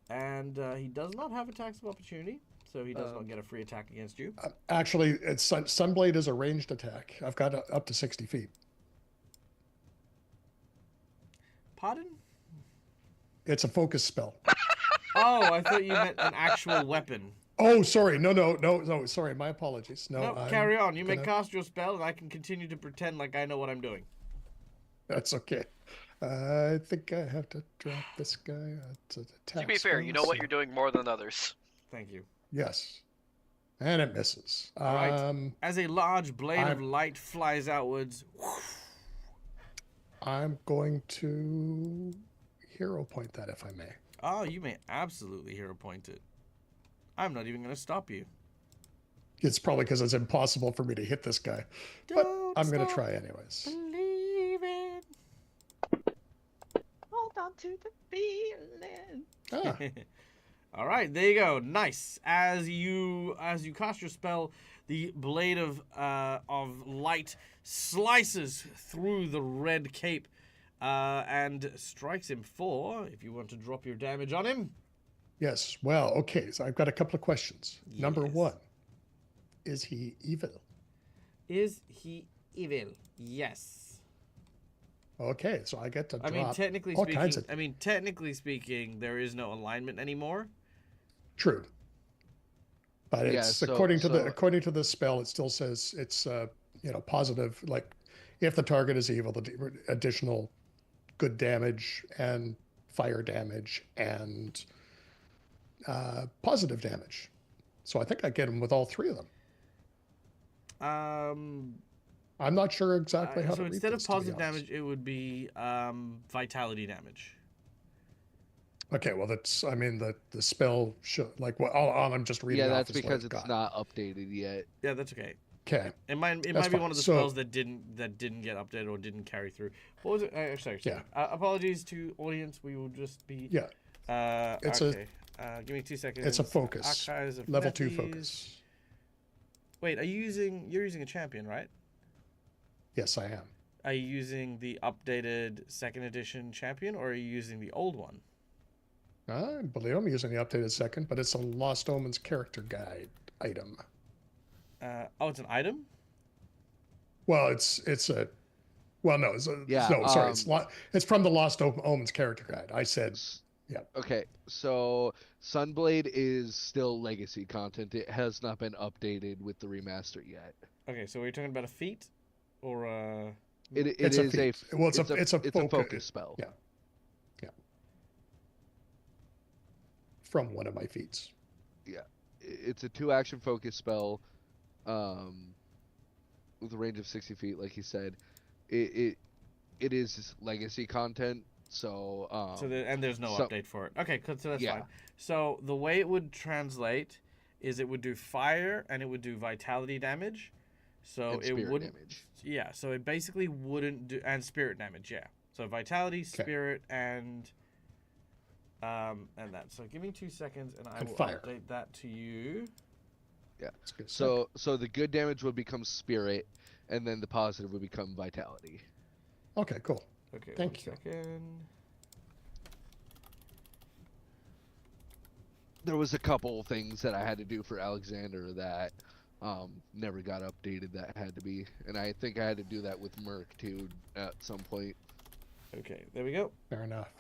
A: And he does not have attacks of opportunity, so he does not get a free attack against you.
D: Actually, Sunblade is a ranged attack. I've got up to 60 feet.
A: Pardon?
D: It's a focus spell.
A: Oh, I thought you meant an actual weapon.
D: Oh, sorry. No. Sorry, my apologies. No,
A: carry on. You may cast your spell, and I can continue to pretend like I know what I'm doing.
D: That's okay. I think I have to drop this guy.
F: To be fair, you know what you're doing more than others.
A: Thank you.
D: Yes. And it misses.
A: All right. As a large blade of light flies outwards.
D: I'm going to hero point that, if I may.
A: Oh, you may absolutely hero point it. I'm not even going to stop you.
D: It's probably because it's impossible for me to hit this guy. But I'm going to try anyways.
A: Believing.
E: Hold on to the feeling.
A: All right, there you go. Nice. As you cast your spell, the blade of light slices through the red cape and strikes him for, if you want to drop your damage on him.
D: Yes. Well, okay. So I've got a couple of questions.
A: Yes.
D: Number one, is he evil?
A: Is he evil? Yes.
D: Okay, so I get to drop
A: technically
D: all
A: speaking,
D: kinds of...
A: technically speaking, there is no alignment anymore.
D: True. But it's according to the spell, it still says it's positive. Like if the target is evil, the additional good damage and fire damage and positive damage. So I think I get him with all three of them. I'm not sure exactly how to
A: So
D: read
A: instead
D: this,
A: of positive damage, it would be vitality damage.
D: Okay, well that's the spell should I'm just reading.
B: Yeah,
D: off
B: that's
D: is what
B: because
D: I've
B: it's
D: got.
B: not updated yet.
A: Yeah, that's okay.
D: Okay.
A: It might be
D: fine.
A: one of the spells that didn't get updated or didn't carry through. What was it? Sorry.
D: Yeah.
A: Apologies to audience. We will just be.
D: Yeah. It's
A: okay. Give me 2 seconds.
D: It's a focus.
A: Archives of
D: Level 2
A: Mephis.
D: focus.
A: Wait, you're using a champion, right?
D: Yes, I am.
A: Are you using the updated 2nd edition champion, or are you using the old one?
D: I believe I'm using the updated 2nd, but it's a Lost Omens character guide item.
A: It's an item?
D: Well, it's from the Lost Omens character guide. I said, yeah.
B: Okay, so Sunblade is still legacy content. It has not been updated with the remaster yet.
A: Okay, so are you talking about a feat, or
B: It's a focus spell.
D: Yeah. From one of my feats.
B: Yeah, it's a 2-action focus spell, with a range of 60 feet, like you said. It is legacy content, so
A: there's no update for it. Okay, so that's fine. So the way it would translate is it would do fire and it would do vitality damage. So it wouldn't. Damage. Yeah, so it basically wouldn't do spirit damage. Yeah, so vitality, spirit, and that. So give me 2 seconds, and I will update that to you.
B: Yeah. So the good damage would become spirit, and then the positive would become vitality.
D: Okay, cool.
A: Okay,
D: Thank you.
A: Second.
B: There was a couple things that I had to do for Alexander that never got updated that had to be, and I think I had to do that with Merc too at some point.
A: Okay, there we go.
D: Fair enough.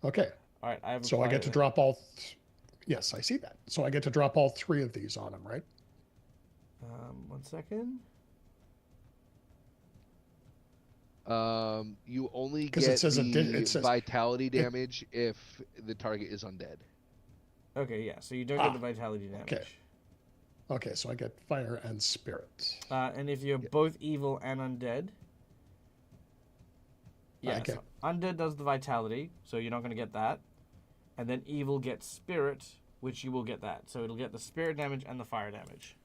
D: Okay.
A: All right,
D: I get to drop all. Yes, I see that. So I get to drop all 3 of these on him, right?
A: 1 second.
B: You only get
D: the
B: vitality damage if the target is undead.
A: Okay, yeah. So you don't get the vitality damage.
D: Okay, so I get fire and spirit.
A: And if you're both evil and undead. Yeah, so undead does the vitality, so you're not going to get that. And then evil gets spirit, which you will get that. So it'll get the spirit damage and the fire damage.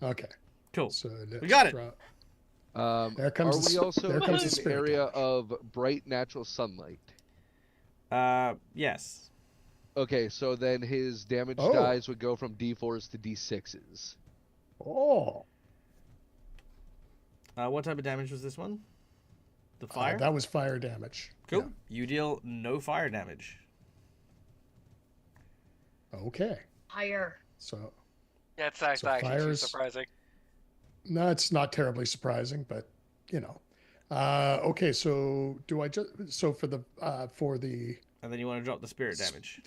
D: Okay.
A: Cool.
D: So
A: We got it.
D: There comes
B: Are
D: the
B: we also
D: there comes the
B: in an
D: spirit
B: area
D: damage.
B: of bright natural sunlight?
A: Yes.
B: Okay, so then his damage
D: Oh.
B: dies would go from D4s to D6s.
D: Oh,
A: What type of damage was this one? The fire?
D: that was fire damage.
A: Cool. You deal no fire damage.
D: Yeah. Okay.
E: Higher.
D: So
F: Yeah, it's actually too
D: fires-
F: surprising.
D: no, it's not terribly surprising, but you know. Okay, so do I just for the
A: And then you want to drop the spirit damage.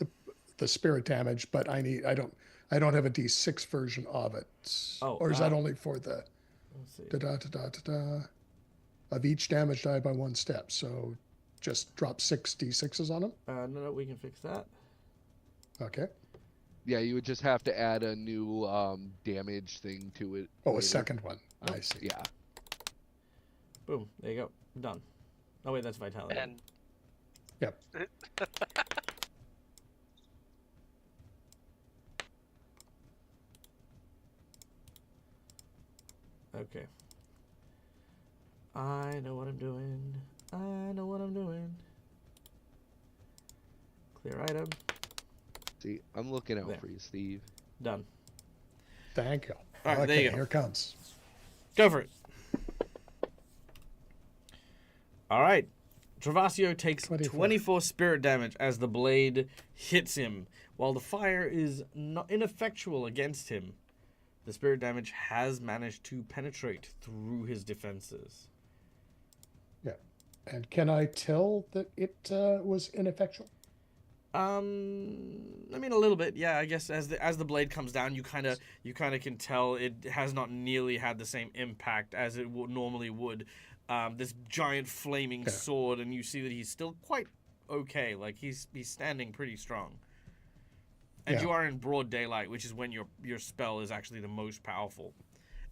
D: the spirit damage, but I don't have a D6 version of it.
A: Oh,
D: or is that only for the
A: Let's see.
D: of each damage die by 1 step? So just drop 6 D6s on them.
A: No, we can fix that.
D: Okay.
B: Yeah, you would just have to add a new damage thing to it.
D: Oh,
B: later.
D: a second one.
A: Yep.
D: I see.
B: Yeah.
A: Boom. There you go. Done. Oh wait, that's vitality.
F: And
D: Yep.
A: Okay. I know what I'm doing. I know what I'm doing. Clear item.
B: See, I'm looking out
A: There.
B: for you, Steve.
A: Done.
D: Thank you.
A: All right,
D: okay,
A: there you go.
D: Here comes.
A: Go for it. All right. Travasio takes
D: 24.
A: 24 spirit damage as the blade hits him. While the fire is not ineffectual against him, the spirit damage has managed to penetrate through his defenses.
D: Yeah. And can I tell that it was ineffectual?
A: I mean a little bit, yeah. I guess as the blade comes down, you kind of can tell it has not nearly had the same impact as it normally would. This giant flaming sword, and you see that he's still quite okay. Like he's standing pretty strong. And
D: Yeah.
A: you are in broad daylight, which is when your spell is actually the most powerful.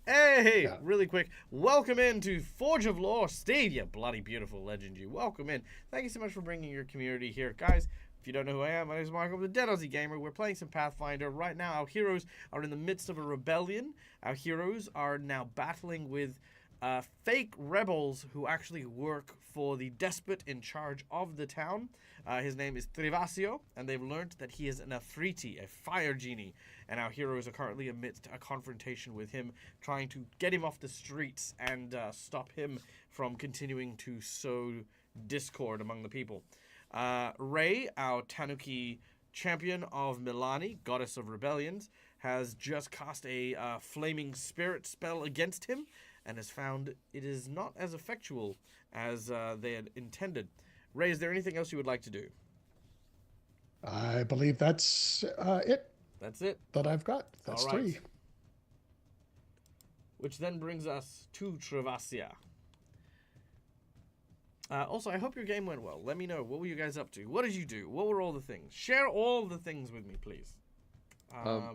A: Hey,
D: Yeah.
A: really quick, welcome into Forge of Lore, Steve, you bloody beautiful legend. You welcome in. Thank you so much for bringing your community here, guys. If you don't know who I am, my name is Michael, the Dead Aussie Gamer. We're playing some Pathfinder right now. Our heroes are in the midst of a rebellion. Our heroes are now battling with fake rebels who actually work for the despot in charge of the town. His name is Travasio, and they've learned that he is an Afriti, a fire genie. And our heroes are currently amidst a confrontation with him, trying to get him off the streets and stop him from continuing to sow discord among the people. Ray, our Tanuki champion of Milani, goddess of rebellions, has just cast a flaming spirit spell against him and has found it is not as effectual as they had intended. Ray, is there anything else you would like to do?
D: I believe that's it
A: That's it.
D: that I've got. That's
A: All right.
D: 3.
A: Which then brings us to Travasia. Also, I hope your game went well. Let me know. What were you guys up to? What did you do? What were all the things? Share all the things with me, please.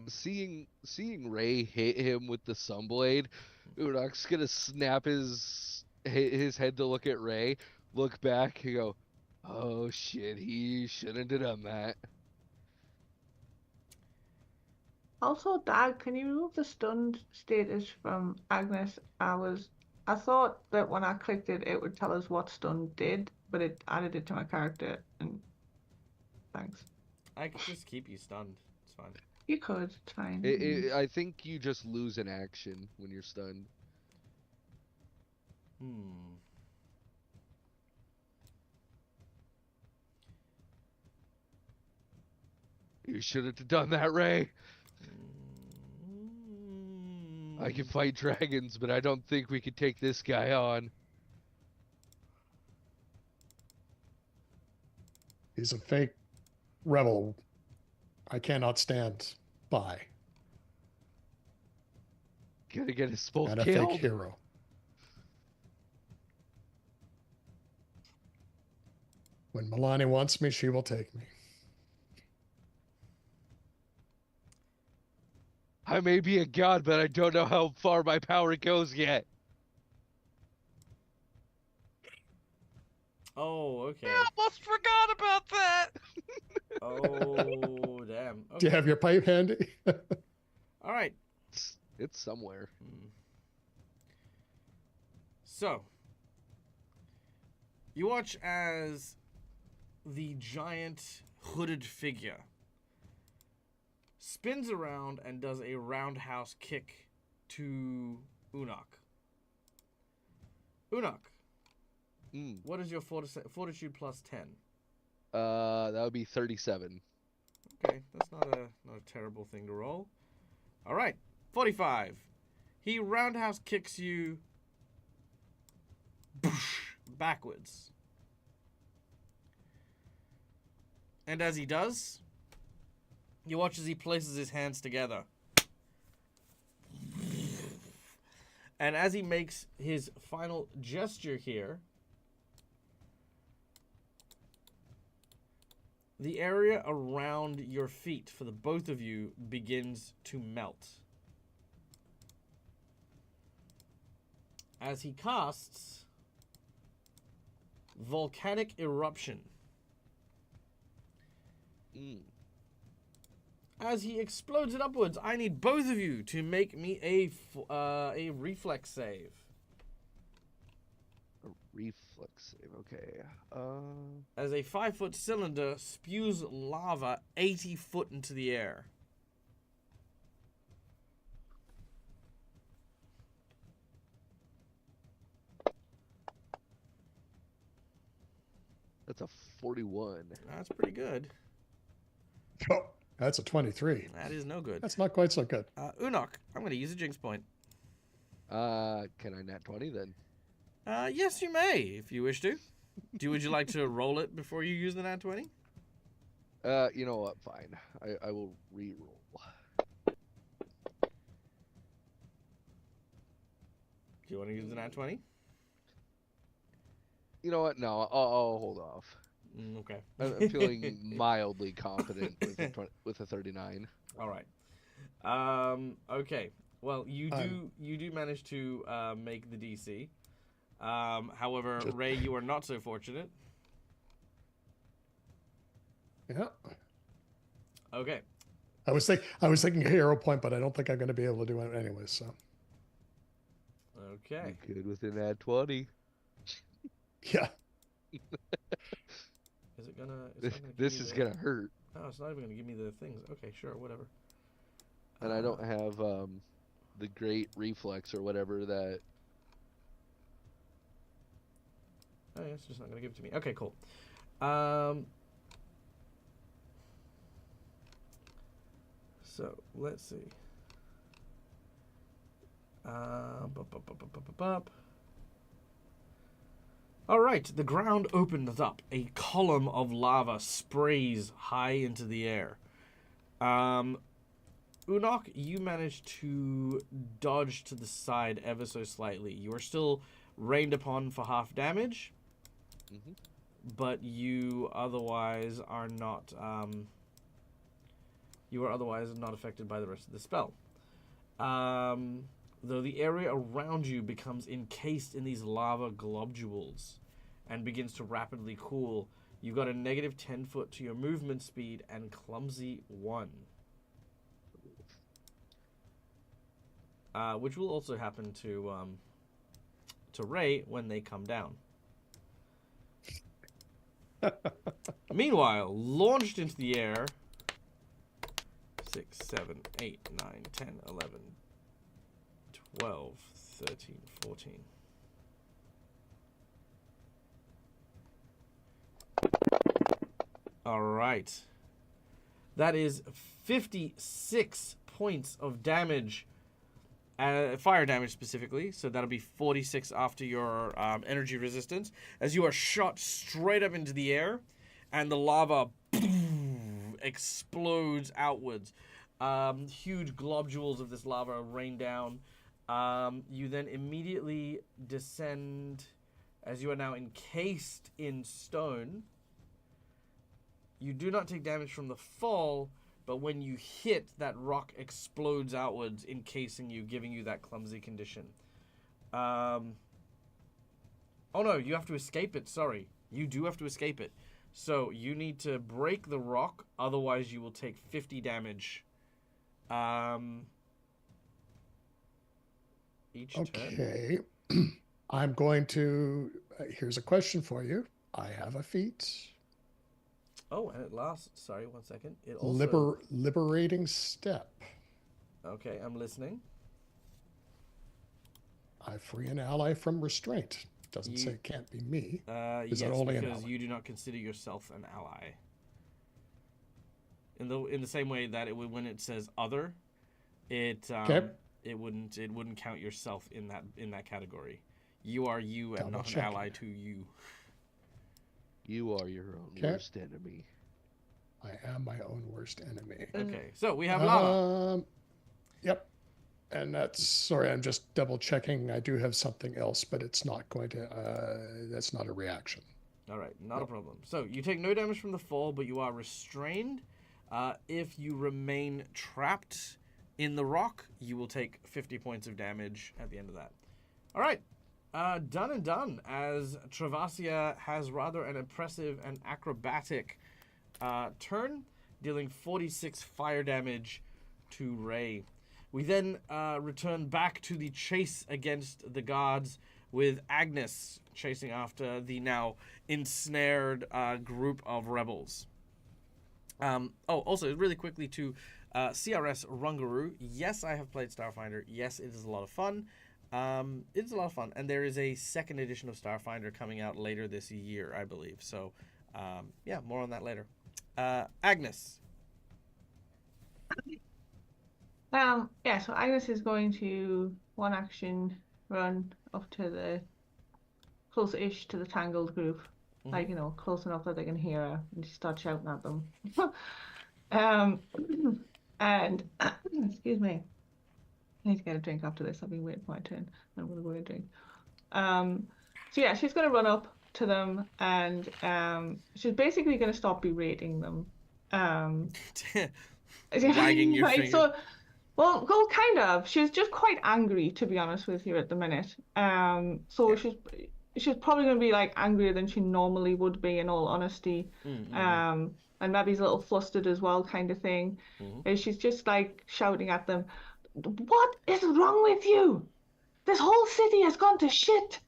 B: Seeing Ray hit him with the sunblade, Unok's gonna snap his head to look at Ray, look back, and go, "Oh shit, he shouldn't have done that."
C: Also, Dag, can you remove the stunned status from Agnes? I thought that when I clicked it, it would tell us what stun did, but it added it to my character. And thanks.
A: I could just keep you stunned. It's fine.
C: You could. It's fine.
B: I think you just lose an action when you're stunned. You shouldn't have done that, Ray. I can fight dragons, but I don't think we could take this guy on.
D: He's a fake rebel. I cannot stand by.
B: Gotta get us both
D: And a
B: killed.
D: fake hero. When Milani wants me, she will take me.
B: I may be a god, but I don't know how far my power goes yet.
A: Oh, okay.
F: I almost forgot about that.
A: Oh, damn.
D: Do you
A: Okay.
D: have your pipe handy?
A: All right.
B: It's somewhere.
A: So, you watch as the giant hooded figure spins around and does a roundhouse kick to Unok. Unok, what is your fortitude plus 10?
B: That would be 37.
A: Okay, that's not a terrible thing to roll. All right, 45. He roundhouse kicks you backwards. And as he does, you watch as he places his hands together. And as he makes his final gesture here, the area around your feet for the both of you begins to melt. As he casts Volcanic Eruption. As he explodes it upwards, I need both of you to make me a reflex save.
B: A reflex save, okay.
A: As a 5-foot cylinder spews lava 80 foot into the air.
B: That's a 41.
A: That's pretty good.
D: Oh, that's a 23.
A: That is no good.
D: That's not quite so good.
A: Unok, I'm going to use a jinx point.
B: Can I nat 20 then?
A: Yes, you may, if you wish to. Would you like to roll it before you use the nat 20?
B: You know what? Fine. I will re-roll.
A: Do you want to use the nat 20?
B: You know what? No, I'll hold off.
A: Okay.
B: I'm feeling mildly confident with a 39.
A: All right. Okay. Well, you do manage to make the DC. However, Ray, you are not so fortunate.
D: Yeah.
A: Okay.
D: I was thinking a hero point, but I don't think I'm going to be able to do it anyway. So.
A: Okay.
B: You good with an add 20?
D: Yeah.
A: Is it gonna?
B: This is gonna hurt.
A: Oh, it's not even gonna give me the things. Okay, sure, whatever.
B: And I don't have the great reflex or whatever that.
A: Oh, yeah, it's just not gonna give it to me. Okay, cool. So let's see. All right, the ground opens up. A column of lava sprays high into the air. Unok, you managed to dodge to the side ever so slightly. You are still rained upon for half damage, but you otherwise are not. You are otherwise not affected by the rest of the spell. Though the area around you becomes encased in these lava globules and begins to rapidly cool, you got a negative 10 foot to your movement speed and clumsy 1. Which will also happen to Ray when they come down. Meanwhile, launched into the air, 6, 7, 8, 9, 10, 11, 12, 13, 14. All right. That is 56 points of damage, fire damage specifically. So that'll be 46 after your energy resistance, as you are shot straight up into the air, and the lava explodes outwards. Huge globules of this lava rain down. You then immediately descend, as you are now encased in stone. You do not take damage from the fall, but when you hit, that rock explodes outwards, encasing you, giving you that clumsy condition. Oh no, you have to escape it, sorry. You do have to escape it. So you need to break the rock, otherwise you will take 50 damage. Each turn.
D: Okay. I'm going to. Here's a question for you. I have a feat.
A: Oh, and it lasts. Sorry, 1 second. It also.
D: Liberating step.
A: Okay, I'm listening.
D: I free an ally from restraint. Doesn't say it can't be me. Is
A: Yes,
D: that only an
A: because
D: ally?
A: you do not consider yourself an ally. In the same way that when it says other, it wouldn't count yourself in that category. You are you and not an ally to you.
B: You are your own worst enemy.
D: I am my own worst enemy.
A: Okay, so we have Lana.
D: Yep. And sorry, I'm just double checking. I do have something else, but it's not going to, that's not a reaction.
A: All right, not a problem. So you take no damage from the fall, but you are restrained. If you remain trapped in the rock, you will take 50 points of damage at the end of that. All right, done and done, as Travasia has rather an impressive and acrobatic turn, dealing 46 fire damage to Ray. We then return back to the chase against the guards, with Agnes chasing after the now ensnared group of rebels. Also, really quickly to CRS Rungaroo. Yes, I have played Starfinder. Yes, it is a lot of fun. It's a lot of fun. And there is a second edition of Starfinder coming out later this year, I believe. So, yeah, more on that later. Agnes.
C: Yeah, so Agnes is going to one action run up to the close-ish to the tangled group.
A: Mm-hmm.
C: Like, close enough that they can hear her, and she starts shouting at them. And excuse me, I need to get a drink after this. I've been waiting for my turn. I'm gonna go get a drink. So yeah, she's gonna run up to them, and she's basically gonna stop berating them.
A: Wagging your finger.
C: So, well, kind of. She's just quite angry, to be honest with you, at the minute. So yeah. She's probably going to be like angrier than she normally would be, in all honesty.
A: Mm-hmm.
C: And maybe he's a little flustered as well, kind of thing.
A: Mm-hmm.
C: And she's just like shouting at them, "What is wrong with you? This whole city has gone to shit.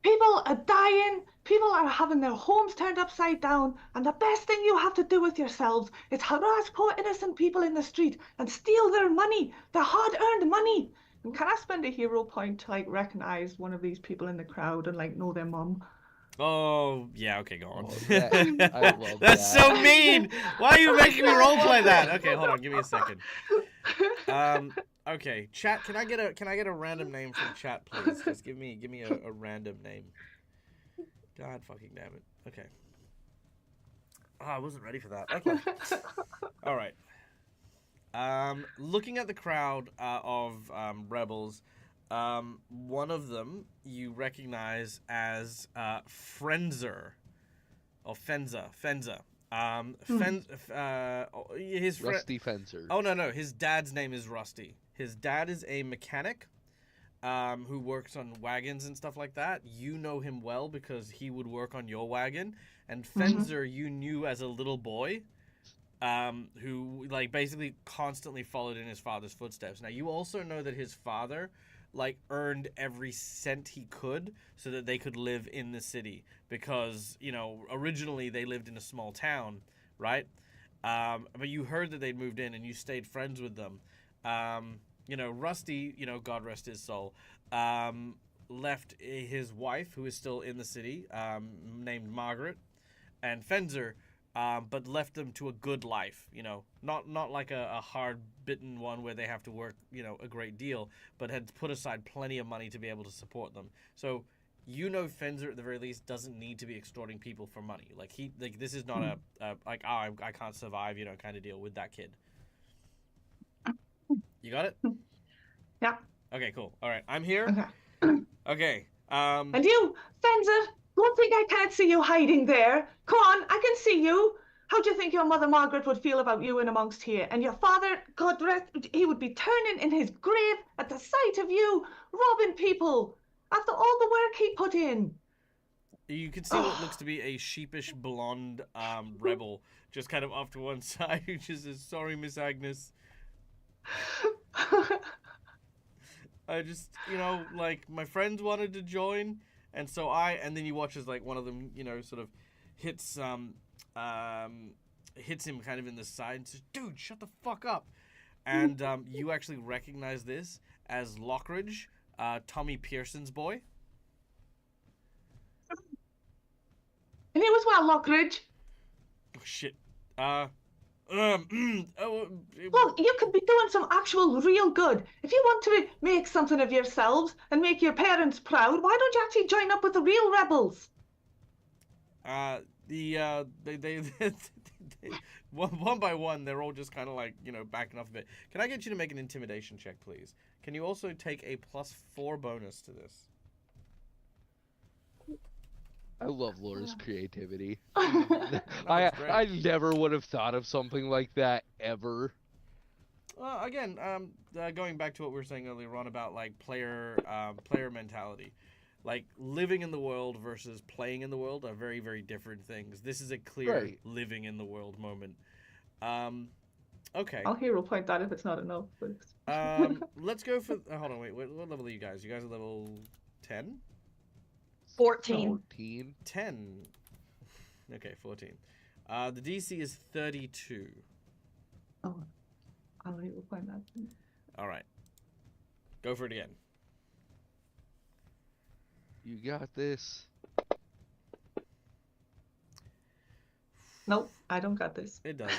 C: People are dying. People are having their homes turned upside down. And the best thing you have to do with yourselves is harass poor innocent people in the street and steal their money, their hard-earned money." And can I spend a hero point to like recognize one of these people in the crowd and like know their mom?
A: Oh, yeah, okay, go on.
B: I love
A: That's
B: that.
A: so mean. Why are you making me roleplay that? Okay, hold on, give me a second. Okay, chat, can I get a random name from chat, please? Just give me a random name. God fucking damn it. Okay. Oh, I wasn't ready for that. Okay. All right. Looking at the crowd of rebels, one of them you recognize as Frenzer, or Fenza. His
B: Rusty Fencer.
A: Oh no, his dad's name is Rusty. His dad is a mechanic, who works on wagons and stuff like that. You know him well because he would work on your wagon. And Fenzer, you knew as a little boy, who like basically constantly followed in his father's footsteps. Now you also know that his father like earned every cent he could so that they could live in the city, because originally they lived in a small town, right? But you heard that they'd moved in and you stayed friends with them. Rusty, God rest his soul, left his wife, who is still in the city, named Margaret, and Fenzer, but left them to a good life, not like a hard-bitten one where they have to work, a great deal, but had put aside plenty of money to be able to support them. So, Fenzer at the very least doesn't need to be extorting people for money. This is not I can't survive, kind of deal with that kid. You got it?
C: Yeah.
A: Okay, cool. All right, I'm here.
C: Okay.
A: Okay.
C: And you, Fenzer, don't think I can't see you hiding there. Come on, I can see you. How do you think your mother Margaret would feel about you in amongst here? And your father, God rest, he would be turning in his grave at the sight of you robbing people after all the work he put in.
A: You can see what looks to be a sheepish blonde rebel just kind of off to one side, who just says, "Sorry, Miss Agnes." I just, like my friends wanted to join, and so and then you watch as like one of them, sort of hits hits him kind of in the side and says, "Dude, shut the fuck up." And you actually recognize this as Lockridge, Tommy Pearson's boy.
G: And it was what, Lockridge?
A: Oh shit.
G: Look, you could be doing some actual real good. If you want to make something of yourselves and make your parents proud, why don't you actually join up with the real rebels?
A: They one by one, they're all just kind of like, backing off a bit. Can I get you to make an intimidation check, please? Can you also take a +4 bonus to this?
B: I love Laura's creativity.
A: No, it's great.
B: I never would have thought of something like that ever.
A: Again, going back to what we were saying earlier on about like player mentality, like living in the world versus playing in the world are very, very different things. This is a clear
B: Right.
A: living in the world moment. Okay.
C: I'll hero point that if it's not enough. But...
A: Let's go for. Hold on, wait. What level are you guys? You guys are level 10?
E: 14.
B: 14.
A: 10. Okay, 14. The DC is 32.
C: Oh, I'll hero point that.
A: All right. Go for it again.
B: You got this.
C: Nope, I don't got this.
A: It doesn't.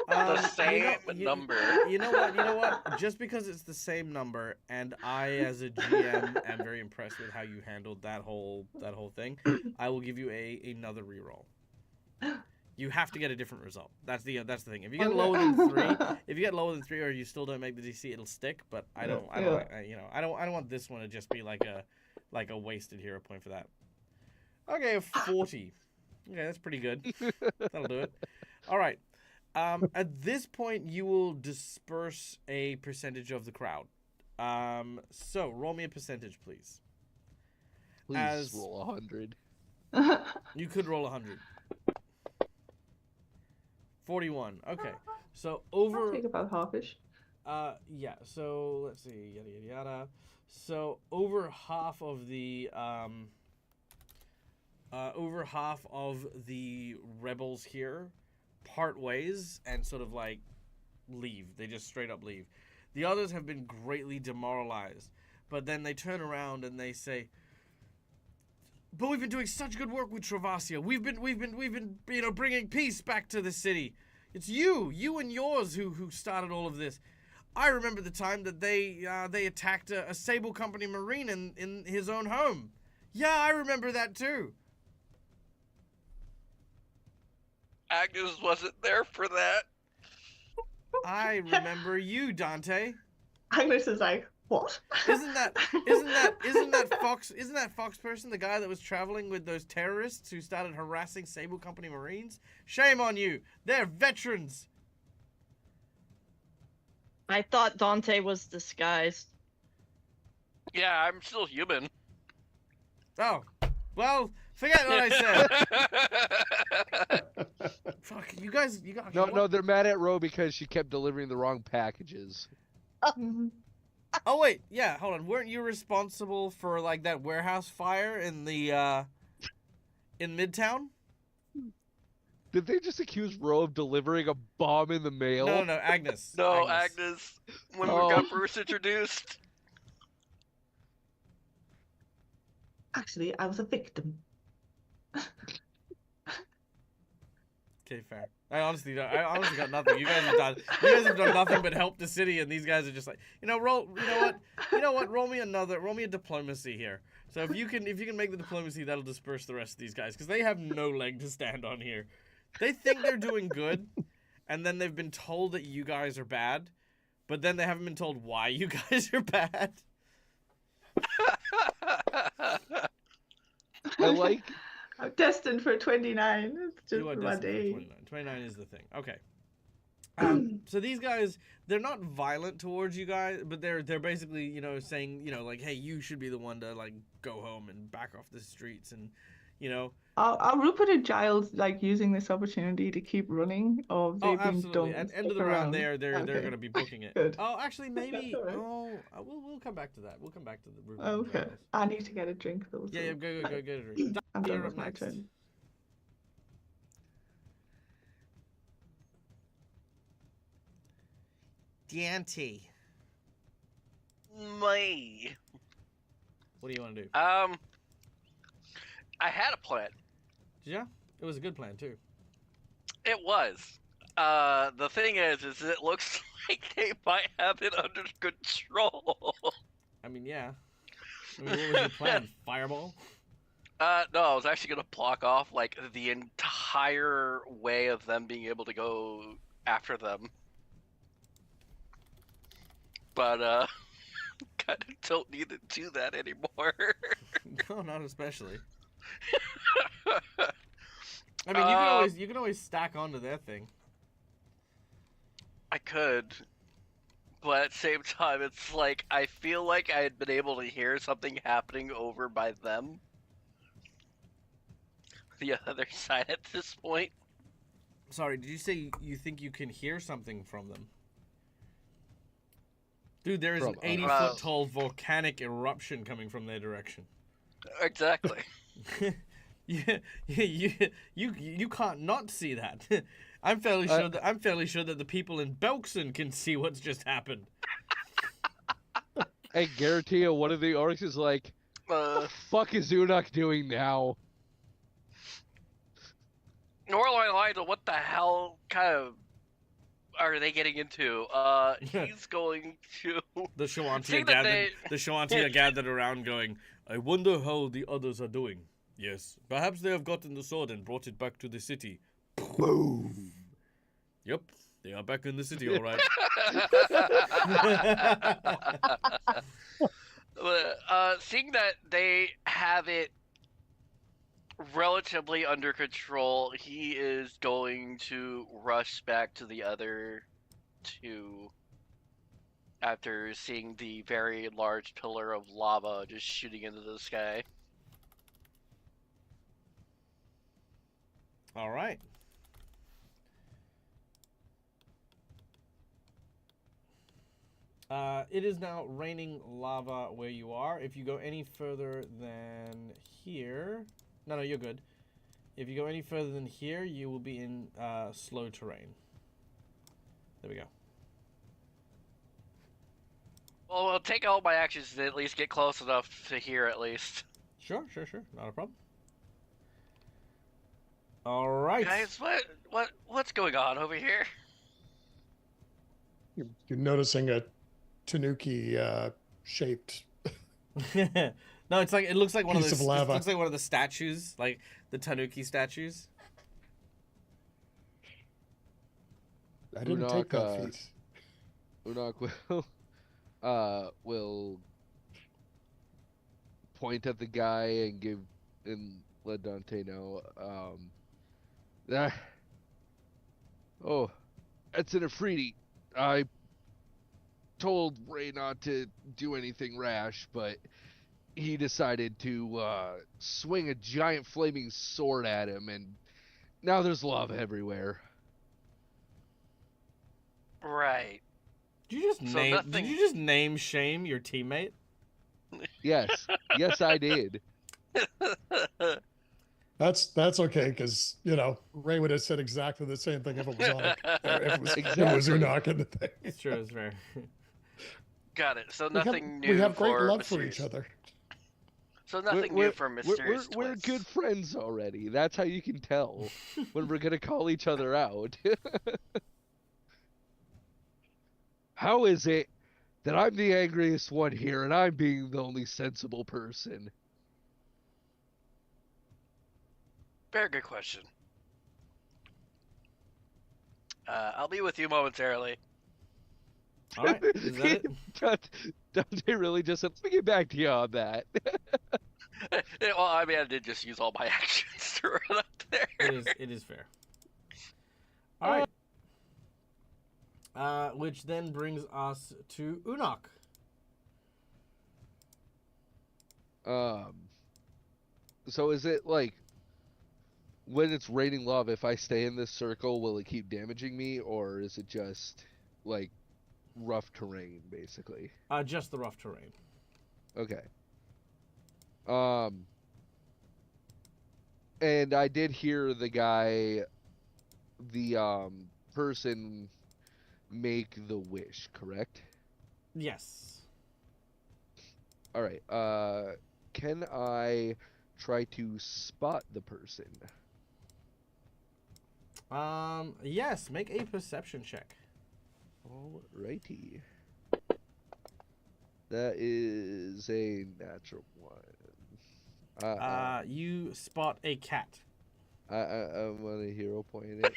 F: The same number.
A: You know what? Just because it's the same number, and I, as a GM, am very impressed with how you handled that whole thing, I will give you another reroll. You have to get a different result. That's the thing. If you get lower than 3, or you still don't make the DC, it'll stick. But I don't want this one to just be like a wasted hero point for that. Okay, a 40. Okay, that's pretty good. That'll do it. All right. At this point, you will disperse a percentage of the crowd. So roll me a percentage, please.
B: Please roll 100.
A: You could roll 100. 41. Okay. So over.
C: I'll take about halfish.
A: Yeah. So let's see. Yada yada yada. So over half of the rebels here part ways and sort of like leave. They just straight up leave. The others have been greatly demoralized, but then they turn around and they say, "But we've been doing such good work with Travasia. We've been bringing peace back to the city. It's you and yours who started all of this. I remember the time that they attacked a Sable Company Marine in his own home. Yeah, I remember that too."
F: Agnes wasn't there for that.
A: I remember you, Dante.
C: Agnes is like, what?
A: Isn't that Fox person the guy that was traveling with those terrorists who started harassing Sable Company Marines? Shame on you. They're veterans.
E: I thought Dante was disguised.
F: Yeah, I'm still human.
A: Oh, well, forget what I said. Fuck, you guys.
B: No, they're mad at Ro because she kept delivering the wrong packages.
A: Oh wait, yeah, hold on. Weren't you responsible for like that warehouse fire in the in Midtown?
B: Did they just accuse Ro of delivering a bomb in the mail?
A: No, Agnes.
F: No, Agnes. When we got Bruce introduced.
C: Actually, I was a victim.
A: Okay, fair. I honestly got nothing. You guys have done nothing but help the city, and these guys are just like, you know what? Roll me a diplomacy here. So if you can make the diplomacy, that'll disperse the rest of these guys, because they have no leg to stand on here. They think they're doing good, and then they've been told that you guys are bad, but then they haven't been told why you guys are bad.
B: I like.
C: I'm destined for 29. It's just
A: You are
C: for my
A: destined for
C: day.
A: 29. 29 is the thing. Okay. So these guys, they're not violent towards you guys, but they're basically, saying, like, hey, you should be the one to like go home and back off the streets, and you know.
C: Are Rupert and Giles like using this opportunity to keep running, or have
A: Oh,
C: they been
A: absolutely.
C: done
A: At
C: and
A: end of
C: stuck
A: the round,
C: around?
A: they're
C: Okay.
A: gonna be booking it.
C: Good.
A: Oh, actually, maybe.
C: All right.
A: Oh, we'll come back to that. We'll come back to the Rupert and
C: Okay.
A: Giles.
C: I need to get a drink though.
A: Yeah,
C: so
A: go get a drink.
C: I'm done
A: You're
C: with
A: up
C: my
A: next.
C: turn.
A: Dante.
F: Me.
A: What do you want to do?
F: I had a plan.
A: Yeah, it was a good plan too.
F: It was. The thing is it looks like they might have it under control.
A: I mean, yeah. I mean, what was your plan? Fireball?
F: No, I was actually gonna block off like the entire way of them being able to go after them. But kind of don't need to do that anymore.
A: No, not especially. I mean, you can always stack onto their thing.
F: I could, but at the same time, it's like I feel like I had been able to hear something happening over by them. The other side at this point.
A: Sorry, did you say you think you can hear something from them? Dude, there is an 80-foot tall volcanic eruption coming from their direction.
F: Exactly.
A: You can't not see that. I'm fairly sure that the people in Belkson can see what's just happened.
B: I guarantee you, one of the orcs is like, "What the fuck is Unak doing now?"
F: Norline, what the hell kind of are they getting into? He's going to.
A: The Shawanti are gathered around, going, "I wonder how the others are doing. Yes, perhaps they have gotten the sword and brought it back to the city." Boom. Yep, they are back in the city, all right.
F: Seeing that they have it relatively under control, he is going to rush back to the other two after seeing the very large pillar of lava just shooting into the sky.
A: All right. It is now raining lava where you are. If you go any further than here... No, you're good. If you go any further than here, you will be in slow terrain. There we go.
F: Well, I'll take all my actions to at least get close enough to here at least.
A: Sure. Not a problem. All right.
F: Guys, what's going on over here?
D: You're noticing a Tanuki shaped.
A: No, it looks like one of
D: piece
A: those.
D: of lava.
A: It looks like one of the statues, like the Tanuki statues.
D: I didn't take that feat.
B: Unak will point at the guy and let Dante know. Oh, that's an Afridi. I told Ray not to do anything rash, but he decided to swing a giant flaming sword at him, and now there's lava everywhere.
F: Right.
A: Did you just name shame your teammate?
B: Yes, yes, I did.
D: That's okay, because Ray would have said exactly the same thing if it was on if it was Unak in the thing.
A: It's true, it's fair.
F: Got it. So nothing new.
D: We have great
F: for
D: love for each other.
F: So nothing new for mysterious
B: we're
F: twists.
B: good friends already. That's how you can tell when we're gonna call each other out. How is it that I'm the angriest one here and I'm being the only sensible person?
F: Very good question. I'll be with you momentarily.
A: All right, is that it?
B: Dante really just said, let me get back to you on that.
F: Well, I mean, I did just use all my actions to run up there.
A: It is fair. All right. Which then brings us to Unak.
B: So is it like when it's raining lava, if I stay in this circle, will it keep damaging me, or is it just like rough terrain, basically?
A: Just the rough terrain.
B: Okay. And I did hear the person make the wish, correct?
A: Yes.
B: All right. Can I try to spot the person?
A: Yes. Make a perception check.
B: Alrighty. That is a natural one.
A: You spot a cat.
B: I want a hero point it.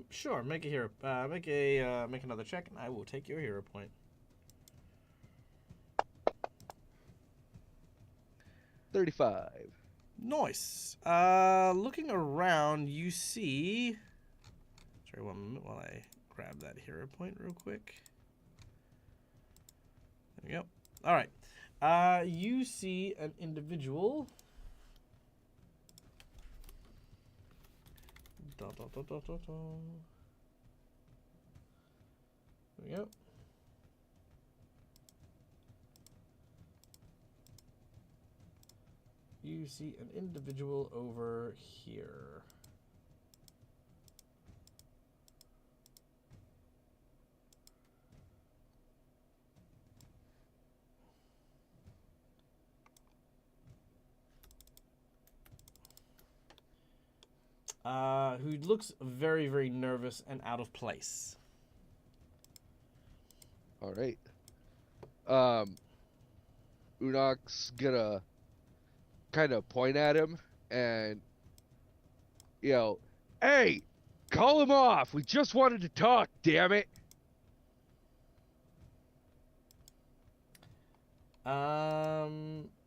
A: Sure. Make a hero. Make another check, and I will take your hero point.
B: 35.
A: Nice. Looking around, you see. Sorry, 1 moment while I grab that hero point real quick. There we go. All right. You see an individual. There we go. You see an individual over here. Who looks very, very nervous and out of place.
B: All right. Unok's gonna kind of point at him and yell, "Hey, call him off. We just wanted to talk, damn it."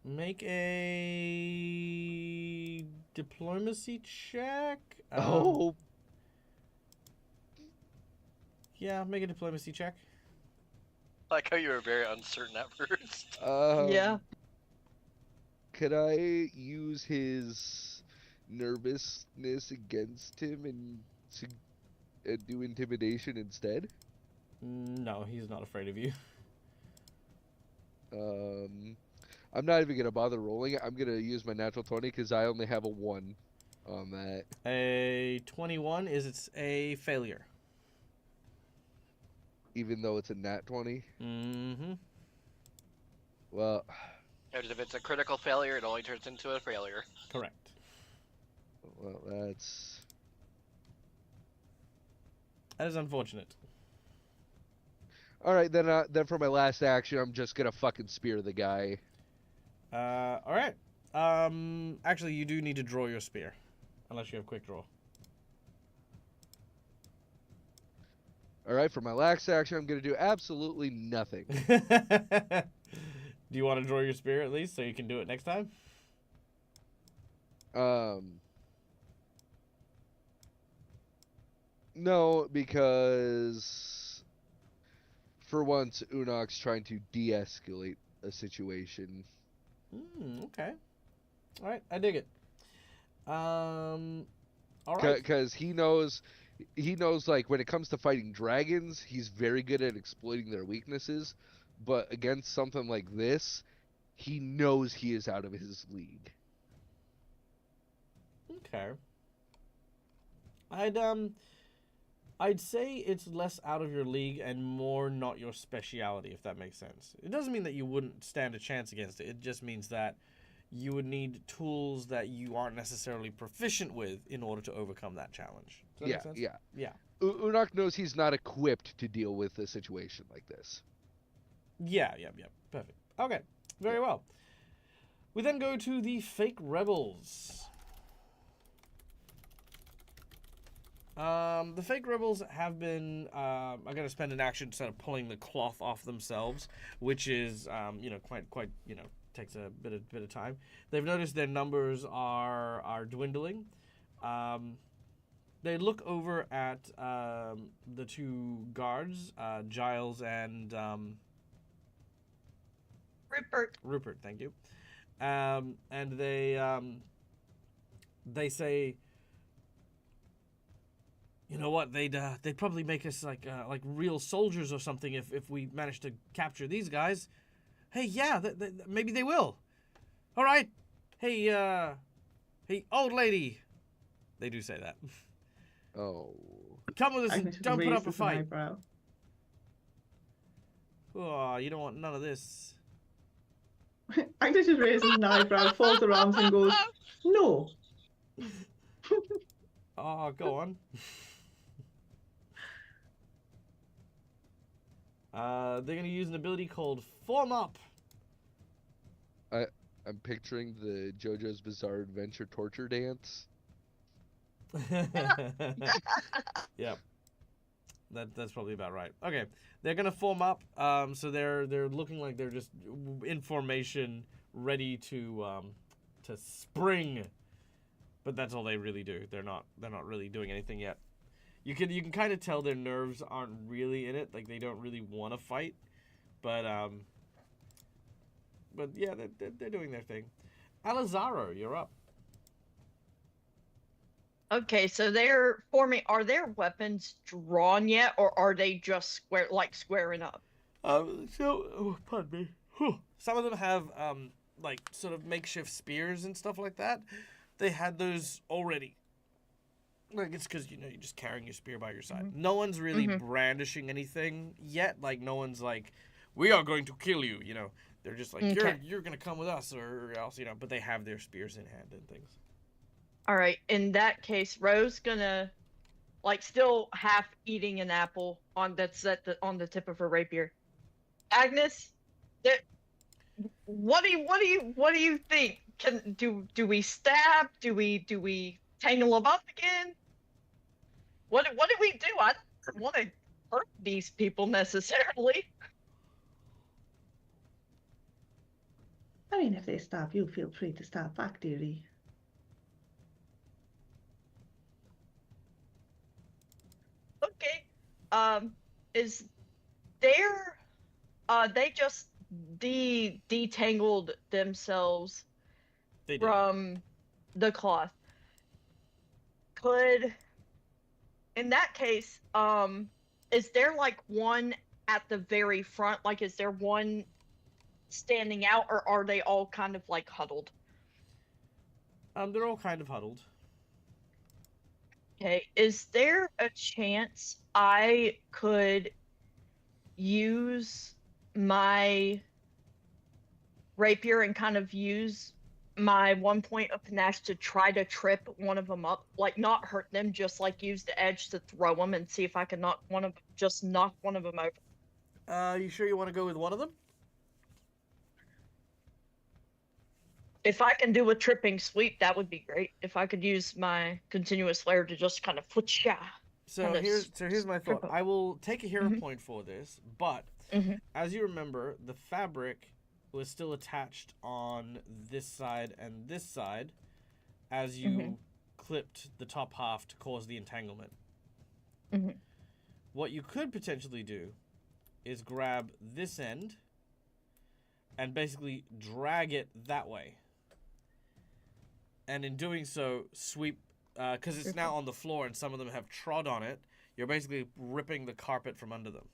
A: Make a diplomacy check.
B: Oh,
A: Yeah, make a diplomacy check.
F: Like how you were very uncertain at first.
E: Yeah.
B: Could I use his nervousness against him and do intimidation instead?
A: No, he's not afraid of you.
B: I'm not even gonna bother rolling it. I'm gonna use my natural 20 because I only have a 1 on that.
A: A 21 it's a failure.
B: Even though it's a nat 20.
A: Mm-hmm.
B: Well,
F: And if it's a critical failure, it only turns into a failure.
A: Correct.
B: that's
A: That is unfortunate.
B: all right. Then for my last action, I'm just gonna fucking spear the guy.
A: All right. Actually, you do need to draw your spear, unless you have quick draw.
B: All right, for my last action, I'm gonna do absolutely nothing.
A: Do you want to draw your spear at least so you can do it next time?
B: No, because for once, Unok's trying to de-escalate a situation.
A: Okay. All right, I dig it. All right.
B: Because he knows, like when it comes to fighting dragons, he's very good at exploiting their weaknesses. But against something like this, he knows he is out of his league.
A: Okay. I'd say it's less out of your league and more not your speciality, if that makes sense. It doesn't mean that you wouldn't stand a chance against it. It just means that you would need tools that you aren't necessarily proficient with in order to overcome that challenge. Does that make sense?
B: Yeah. Unok knows he's not equipped to deal with a situation like this.
A: Yeah. Perfect. Okay, very well. We then go to the fake rebels. The fake rebels have been are going to spend an action sort of pulling the cloth off themselves, which is quite takes a bit of time. They've noticed their numbers are dwindling. They look over at the two guards, Giles and
E: Rupert.
A: Rupert, thank you. And they they say, you know what, they'd probably make us like real soldiers or something if we managed to capture these guys. Hey, yeah, maybe they will. All right. Hey, hey, old lady. They do say that.
B: Oh.
A: Come with us and
C: Agnes
A: don't put up a
C: raises an
A: fight.
C: eyebrow.
A: Oh, you don't want none of this.
C: Agnes just raises an eyebrow, folds her arms, and goes, "No."
A: Oh, go on. They're gonna use an ability called Form Up.
B: I'm picturing the JoJo's Bizarre Adventure torture dance.
A: Yep. That's probably about right. Okay, they're gonna form up. So they're looking like they're just in formation, ready to spring. But that's all they really do. They're not really doing anything yet. You can kind of tell their nerves aren't really in it. Like they don't really want to fight. But yeah, they're doing their thing. Alizaro, you're up.
E: Okay, so they're forming. Are their weapons drawn yet, or are they just squaring up?
A: Pardon me. Some of them have like sort of makeshift spears and stuff like that. They had those already. Like it's because you're just carrying your spear by your side. No one's really brandishing anything yet. Like no one's like, we are going to kill you. They're just like you're gonna come with us or else. But they have their spears in hand and things.
E: All right. In that case, Rose gonna still half eating an apple on the tip of her rapier. Agnes, what do you think? Do we stab? Do we tangle them up again? What do we do? I don't want to hurt these people necessarily.
C: I mean, if they stab you, feel free to stab back, dearie.
E: Okay. Is there? They just detangled themselves from the cloth. In that case, is there one at the very front? Is there one standing out, or are they all kind of huddled?
A: They're all kind of huddled.
E: Okay, is there a chance I could use my rapier and kind of use my 1 point of panache to try to trip one of them up? Not hurt them, just use the edge to throw them and see if I can knock one of them over.
A: You sure you want to go with one of them?
E: If I can do a tripping sweep, that would be great. If I could use my continuous flare to just kind of footsha.
A: So here's my thought. I will take a hero point for this, but as you remember, the fabric was still attached on this side and this side as you clipped the top half to cause the entanglement. What you could potentially do is grab this end and basically drag it that way. And in doing so, sweep, because it's now on the floor and some of them have trod on it, you're basically ripping the carpet from under them.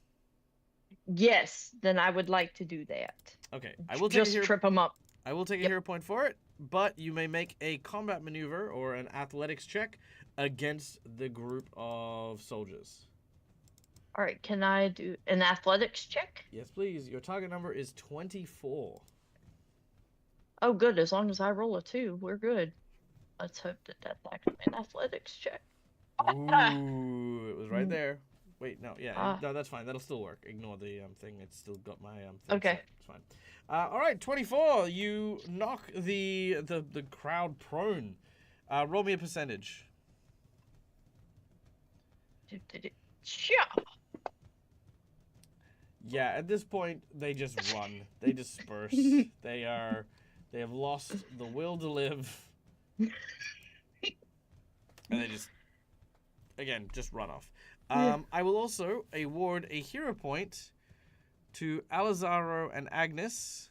E: Yes, then I would like to do that.
A: Okay,
E: I will just trip them up.
A: I will take a hero point for it, but you may make a combat maneuver or an athletics check against the group of soldiers.
E: All right, can I do an athletics check?
A: Yes, please. Your target number is 24.
E: Oh, good. As long as I roll a 2, we're good. Let's hope that that's actually an athletics check.
A: Ooh, it was right there. Wait, no, yeah, no, that's fine. That'll still work. Ignore the thing. It's still got my thing
E: okay.
A: Set. It's fine. All right, 24. You knock the crowd prone. Roll me a percentage. Yeah, at this point they just run. They disperse. They have lost the will to live. And they just run off. I will also award a hero point to Alizaro and Agnes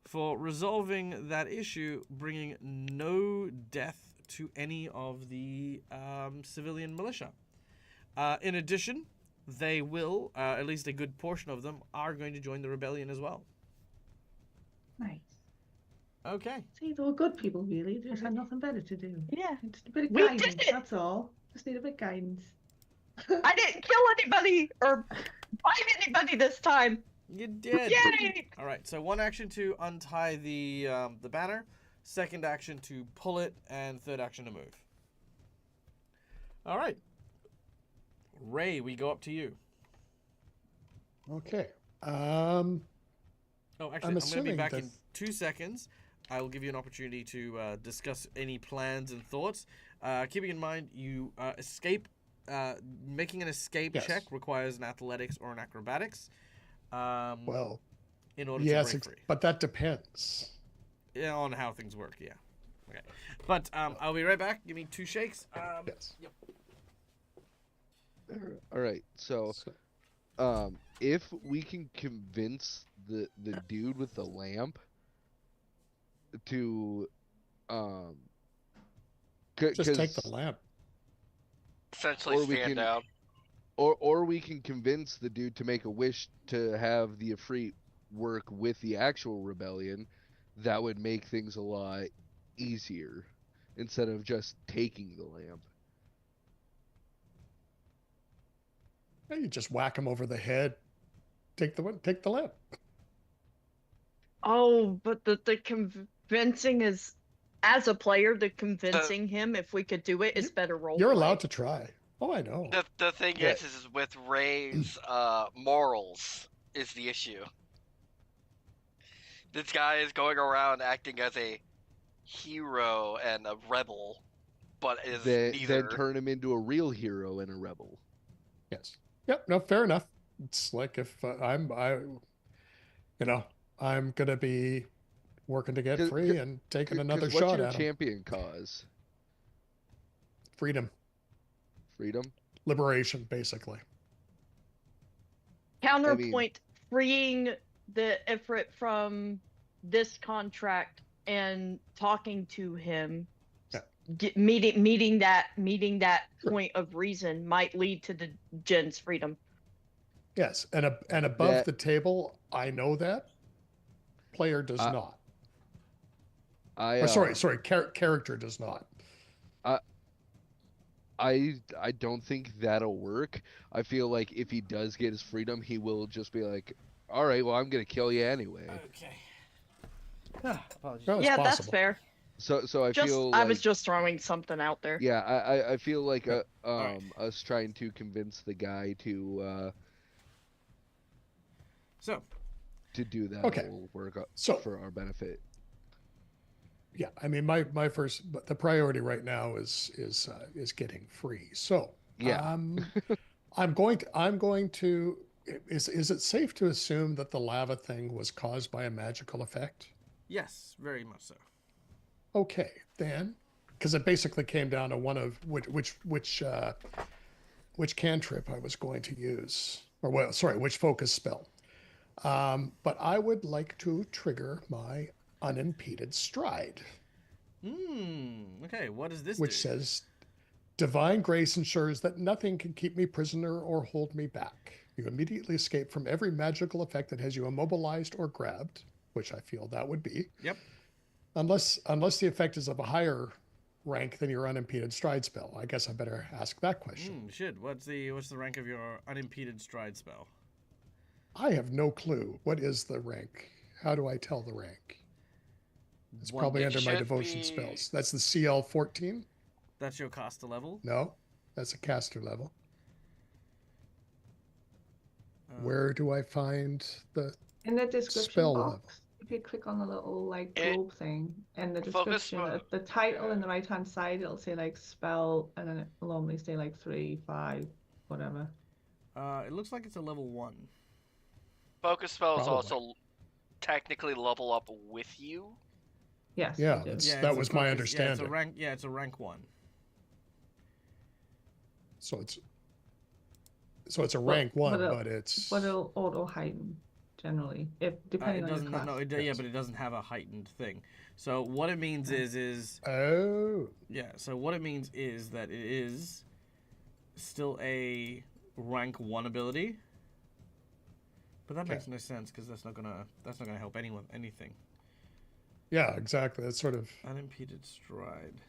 A: for resolving that issue, bringing no death to any of the civilian militia. In addition, they will, at least a good portion of them, are going to join the rebellion as well.
G: Nice.
A: Okay.
G: See, they were good people, really. They just had nothing better to do.
E: Yeah.
G: Just a bit of
E: We
G: guidance,
E: did it!
G: that's all. Just need a bit of guidance.
E: I didn't kill anybody or fight anybody this time.
A: You did.
E: Yay!
A: All right. So one action to untie the banner, second action to pull it, and third action to move. All right. Ray, we go up to you.
D: Okay.
A: Oh, actually, I'm going to be
D: assuming
A: back
D: that-
A: in 2 seconds. I will give you an opportunity to discuss any plans and thoughts. Keeping in mind, you making an escape
D: Yes.
A: check requires an athletics or an acrobatics.
D: Well,
A: in order
D: yes,
A: to break free.
D: but that depends.
A: Yeah, on how things work, yeah. Okay. But I'll be right back. Give me 2 shakes.
D: Yes.
A: Yep.
B: All right. So, if we can convince the dude with the lamp to
D: Just take the lamp.
F: Essentially
B: Or we
F: stand
B: can-
F: down.
B: or we can convince the dude to make a wish to have the Ifrit work with the actual rebellion. That would make things a lot easier instead of just taking the lamp.
D: Yeah, you just whack him over the head. Take the lamp.
E: Oh, but the convincing is, as a player, the convincing him if we could do it is better role.
D: You're
E: play.
D: allowed to try. Oh, I know.
F: The thing
B: Yeah.
F: is with Ray's morals is the issue. This guy is going around acting as a hero and a rebel, but is
B: Then
F: neither.
B: turn him into a real hero and a rebel.
D: Yes. Yep. No, fair enough. It's like if I'm gonna be working to get
B: 'Cause-
D: free and taking
B: 'Cause
D: another
B: what's
D: shot
B: your
D: at him.
B: champion cause?
D: Freedom,
B: Freedom.
D: liberation, basically.
E: Counterpoint: freeing the Ifrit from this contract and talking to him,
D: Yeah.
E: meeting that
D: Sure.
E: point of reason might lead to the Jen's freedom.
D: Yes, and above
B: That-
D: the table, I know that. Player does not. Or sorry, character does not.
B: I don't think that'll work. I feel like if he does get his freedom, he will just be like, "All right, well, I'm gonna kill you anyway."
A: Okay. Apologies.
D: Well, it's
E: Yeah, that's
D: possible.
E: fair.
B: So I feel
E: I
B: like,
E: was just throwing something out there.
B: yeah, I feel like
A: Alright.
B: us trying to convince the guy to
A: So,
B: do that
D: Okay.
B: will work
D: So-
B: for our benefit.
D: Yeah, I mean, my first, but the priority right now is getting free. So
B: Yeah.
D: I'm going to. Is it safe to assume that the lava thing was caused by a magical effect?
A: yes, very much so.
D: Okay, then, because it basically came down to one of which cantrip I was going to use, or well, sorry, which focus spell. But I would like to trigger my unimpeded stride,
A: Okay, what does this
D: which
A: do?
D: says, "Divine grace ensures that nothing can keep me prisoner or hold me back. You immediately escape from every magical effect that has you immobilized or grabbed," which I feel that would be.
A: Yep.
D: Unless the effect is of a higher rank than your unimpeded stride spell. I guess I better ask that question.
A: Should. What's the rank of your unimpeded stride spell?
D: I have no clue. What is the rank? How do I tell the rank? It's
A: One.
D: probably
F: It
D: under my
F: should
D: devotion
F: be-
D: spells. That's the CL 14?
A: That's your caster level.
D: No, that's a caster level.
A: Uh,
D: Where do I find the
G: In the description
D: Spell
G: box, if you click on the little like
F: It-
G: globe thing in the
F: Focus
G: description,
F: mode.
G: at the title in the right hand side, it'll say like spell, and then it'll normally say like 3, 5, whatever.
A: It looks like it's a level 1.
F: Focus spells
D: Probably.
F: also technically level up with you.
G: Yes,
D: Yeah,
G: they do.
D: that's-
A: Yeah,
D: that
A: it's a
D: was my
A: focus-
D: understanding.
A: It's a rank 1.
D: So it's a rank 1,
G: but
D: but it's
G: But it'll auto heighten generally, if depending
A: It
G: on your
A: doesn't.
G: class.
A: No, yeah, but it doesn't have a heightened thing. So what it means is
D: Oh.
A: yeah. So what it means is that it is still a rank 1 ability. But that makes no sense because that's not gonna help anything.
D: Yeah, exactly. That's sort of
A: Unimpeded stride.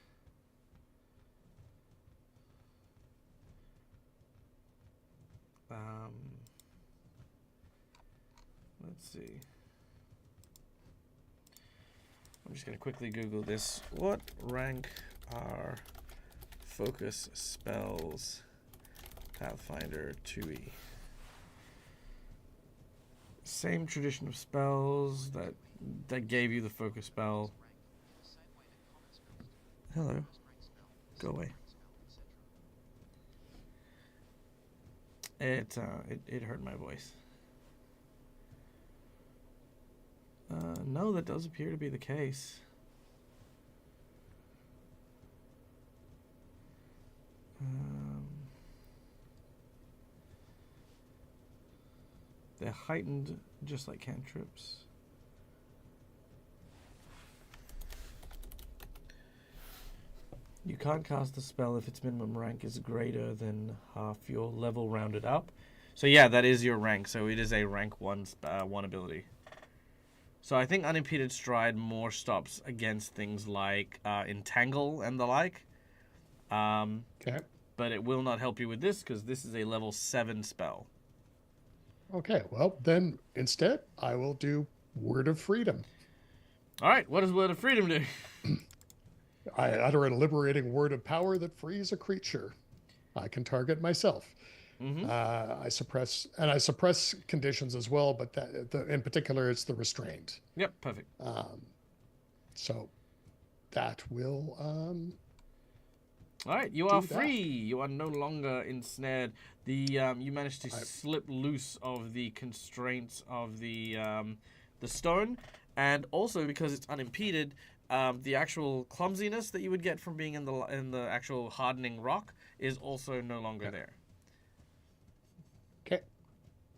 A: Let's see. I'm just gonna quickly Google this. What rank are focus spells Pathfinder 2e? Same tradition of spells that gave you the focus spell. Hello. Go away. It hurt my voice. No, that does appear to be the case. They're heightened just like cantrips. You can't cast the spell if its minimum rank is greater than half your level rounded up. So yeah, that is your rank. So it is a rank 1 ability. So I think Unimpeded Stride more stops against things like Entangle and the like.
D: okay.
A: But it will not help you with this because this is a level 7 spell.
D: Okay, well, then instead, I will do Word of Freedom.
A: All right, what does Word of Freedom do?
D: I utter a liberating word of power that frees a creature. I can target myself.
A: Mm-hmm.
D: I suppress conditions as well, but in particular, it's the restrained.
A: Yep, perfect.
D: So that will.
A: All right, you are
D: do that.
A: free. You are no longer ensnared. You managed to slip loose of the constraints of the stone, and also because it's unimpeded, the actual clumsiness that you would get from being in the actual hardening rock is also no longer there.
D: Okay,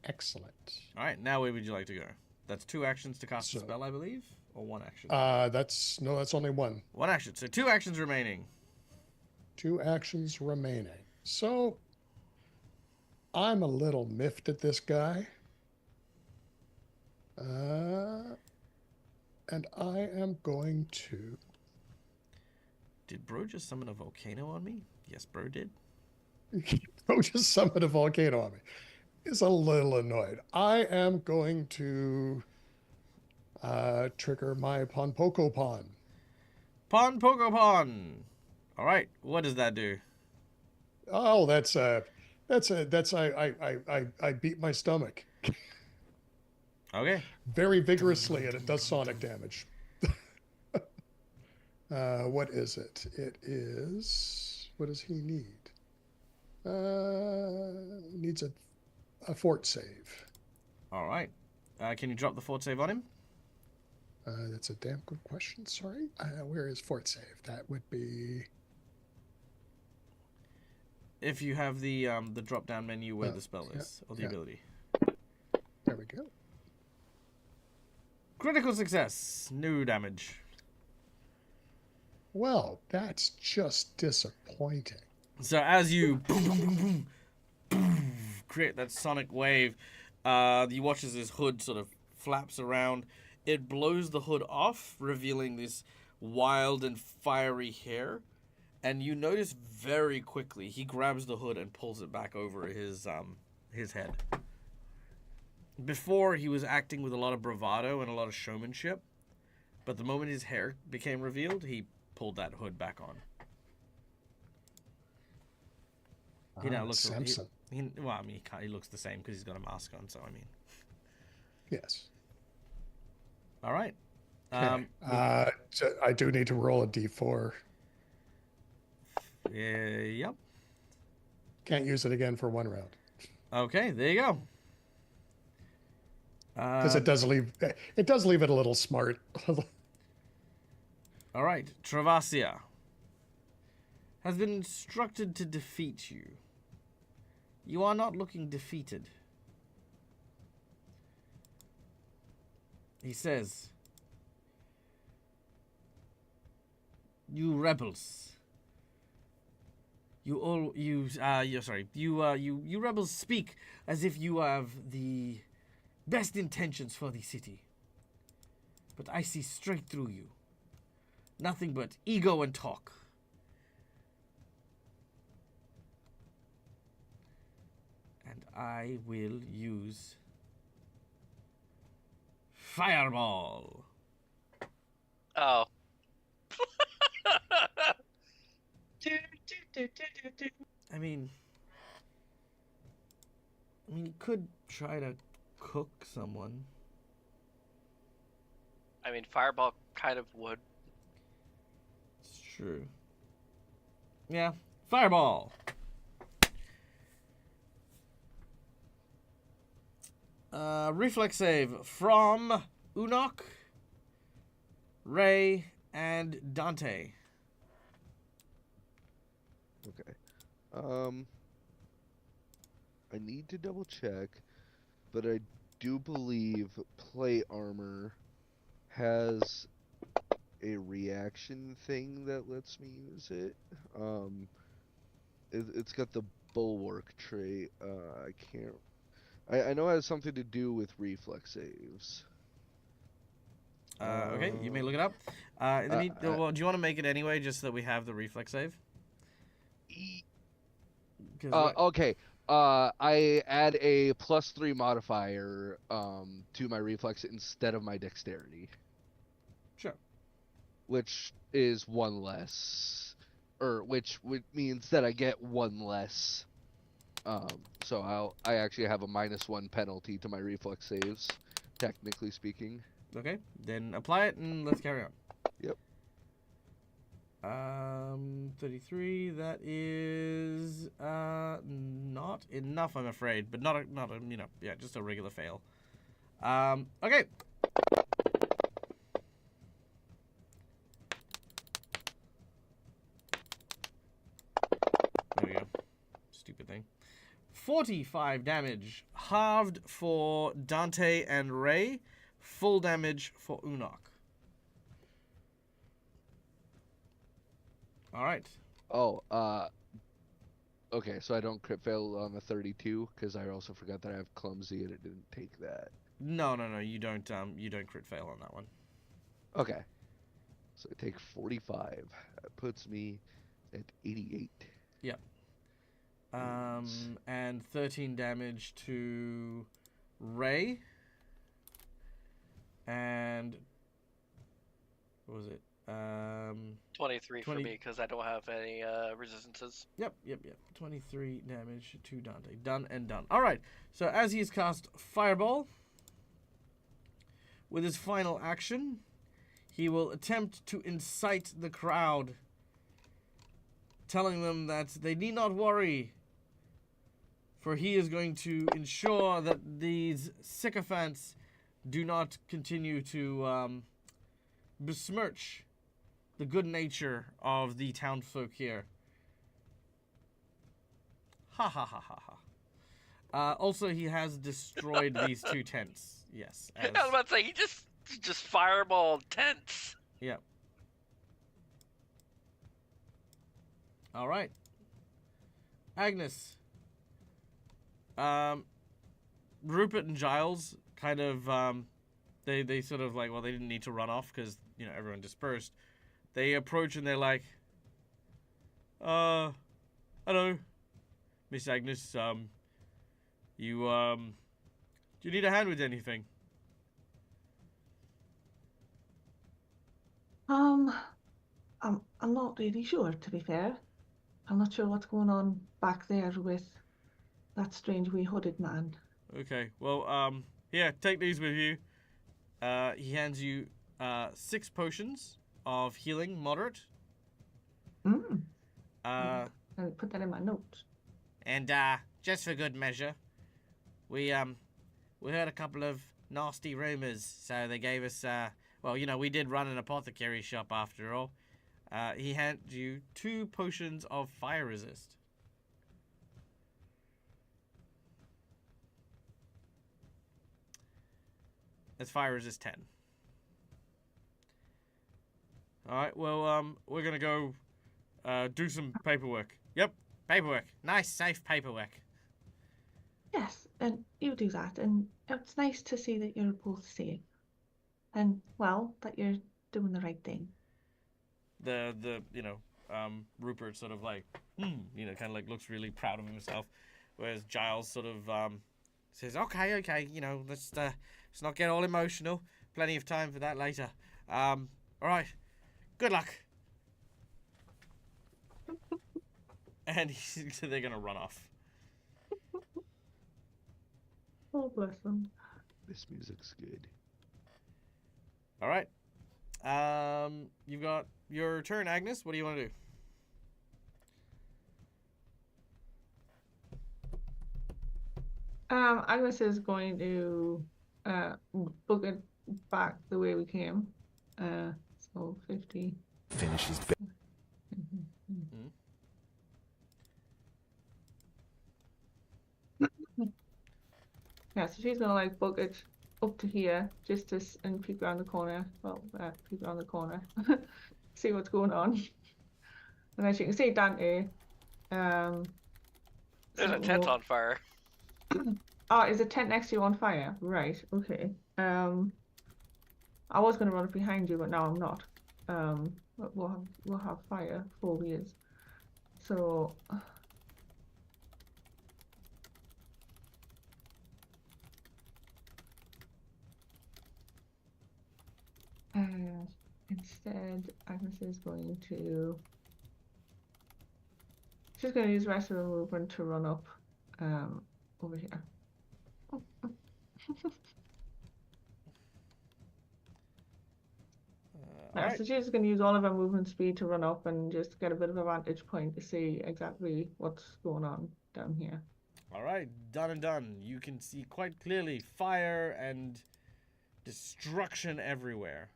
D: excellent.
A: All right, now where would you like to go? That's 2 actions to cast a spell, I believe, or 1 action.
D: That's only 1.
A: 1 action. So 2 actions remaining.
D: 2 actions remaining. So I'm a little miffed at this guy. And I am going to...
A: Did Bro just summon a volcano on me? Yes, Bro did.
D: Bro just summoned a volcano on me. He's a little annoyed. I am going to trigger my Ponpoko Pon.
A: Ponpokopon! All right, what does that do?
D: Oh, I beat my stomach.
A: Okay.
D: Very vigorously, and it does sonic damage. What is it? It is... What does he need? Needs a fort save.
A: All right. Can you drop the fort save on him?
D: That's a damn good question. Sorry. Where is fort save? That would be...
A: If you have the drop-down menu where the spell is, or the ability.
D: There we go.
A: Critical success. No damage.
D: Well, that's just disappointing.
A: So as you create that sonic wave, you watch as his hood sort of flaps around. It blows the hood off, revealing this wild and fiery hair. And you notice very quickly, he grabs the hood and pulls it back over his head. Before, he was acting with a lot of bravado and a lot of showmanship. But the moment his hair became revealed, he pulled that hood back on. He now looks...
D: Samson.
A: He looks the same because he's got a mask on, so I mean...
D: Yes.
A: All right.
D: Okay. I do need to roll a d4.
A: Yep.
D: Can't use it again for 1 round.
A: Okay, there you go.
D: Because it does leave it a little smart.
A: All right, Travasia has been instructed to defeat you. You are not looking defeated. He says, "You rebels. You rebels speak as if you have the best intentions for the city. But I see straight through you. Nothing but ego and talk. And I will use Fireball."
F: Oh.
A: I mean, you could try to cook someone.
F: I mean, Fireball kind of would.
A: It's true. Yeah, Fireball. Reflex save from Unok, Ray, and Dante.
B: Okay. I need to double check, but I do believe plate armor has a reaction thing that lets me use it. It's got the bulwark trait. I can't. I know it has something to do with reflex saves.
A: Okay, you may look it up. Well, do you want to make it anyway, just so that we have the reflex save?
B: Okay. I add a +3 modifier to my reflex instead of my dexterity.
A: Sure.
B: Which is one less, or which means that I get one less. So I actually have a -1 penalty to my reflex saves, technically speaking.
A: Okay, then apply it and let's carry on.
B: Yep.
A: 33. That is not enough, I'm afraid, but not a just a regular fail. Okay. There we go. Stupid thing. 45 damage, halved for Dante and Ray, full damage for Unok. All right.
B: Oh, okay, so I don't crit fail on the 32 because I also forgot that I have clumsy and it didn't take that.
A: No, you don't crit fail on that one.
B: Okay. So I take 45. That puts me at 88.
A: Yep. And 13 damage to Ray. And what was it?
F: 23 for me because I don't have any resistances.
A: Yep. 23 damage to Dante. Done and done. All right. So as he's cast Fireball, with his final action, he will attempt to incite the crowd, telling them that they need not worry, for he is going to ensure that these sycophants do not continue to besmirch the good nature of the townfolk here. Ha ha ha ha ha. Also, he has destroyed these two tents. Yes.
F: I was about to say, he just fireball tents.
A: Yeah. All right. Agnes. Rupert and Giles kind of they sort of like, well, they didn't need to run off because everyone dispersed. They approach and they're like, hello, Miss Agnes. Do you need a hand with anything?
G: I'm not really sure, to be fair. I'm not sure what's going on back there with that strange wee hooded man.
A: Okay, well, here, take these with you. He hands you 6 potions of healing, moderate.
G: I'll put that in my notes.
A: And just for good measure, we heard a couple of nasty rumors, so they gave us we did run an apothecary shop after all. He handed you 2 potions of fire resist. That's fire resist 10. All right. Well, we're gonna go do some paperwork. Yep, paperwork. Nice, safe paperwork.
G: Yes, and you do that, and it's nice to see that you're both safe, and well, that you're doing the right thing.
A: The Rupert sort of like kind of like looks really proud of himself, whereas Giles sort of says, okay, let's not get all emotional. Plenty of time for that later. All right, good luck. And they're gonna run off.
G: Oh, bless them.
B: This music's good.
A: All right. You've got your turn, Agnes. What do you want to do?
G: Agnes is going to book it back the way we came. So 50.
H: Finishes.
G: Yeah, so she's gonna like book it up to here just to and peek around the corner. Well, peek around the corner, see what's going on. And as you can see, Dante.
F: There's a tent on fire.
G: Oh, is a tent next to you on fire? Right. Okay. I was gonna run it behind you, but now I'm not. But we'll have fire for 4 years. So. Instead, Agnes is going to. She's going to use the rest of her movement to run up over here.
A: Right.
G: So she's going to use all of her movement speed to run up and just get a bit of a vantage point to see exactly what's going on down here.
A: All right, done and done. You can see quite clearly fire and destruction everywhere.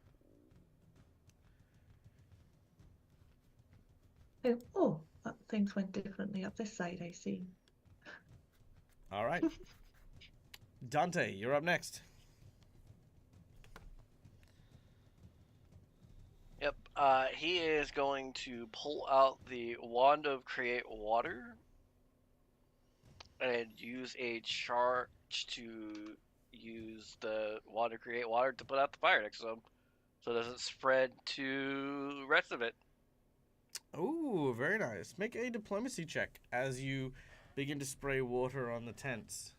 G: Oh, things went differently up this side, I see.
A: All right. Dante, you're up next.
F: Yep. He is going to pull out the wand of create water and use a charge to use the wand to create water to put out the fire next to him, so it doesn't spread to the rest of it.
A: Ooh, very nice. Make a diplomacy check as you begin to spray water on the tents.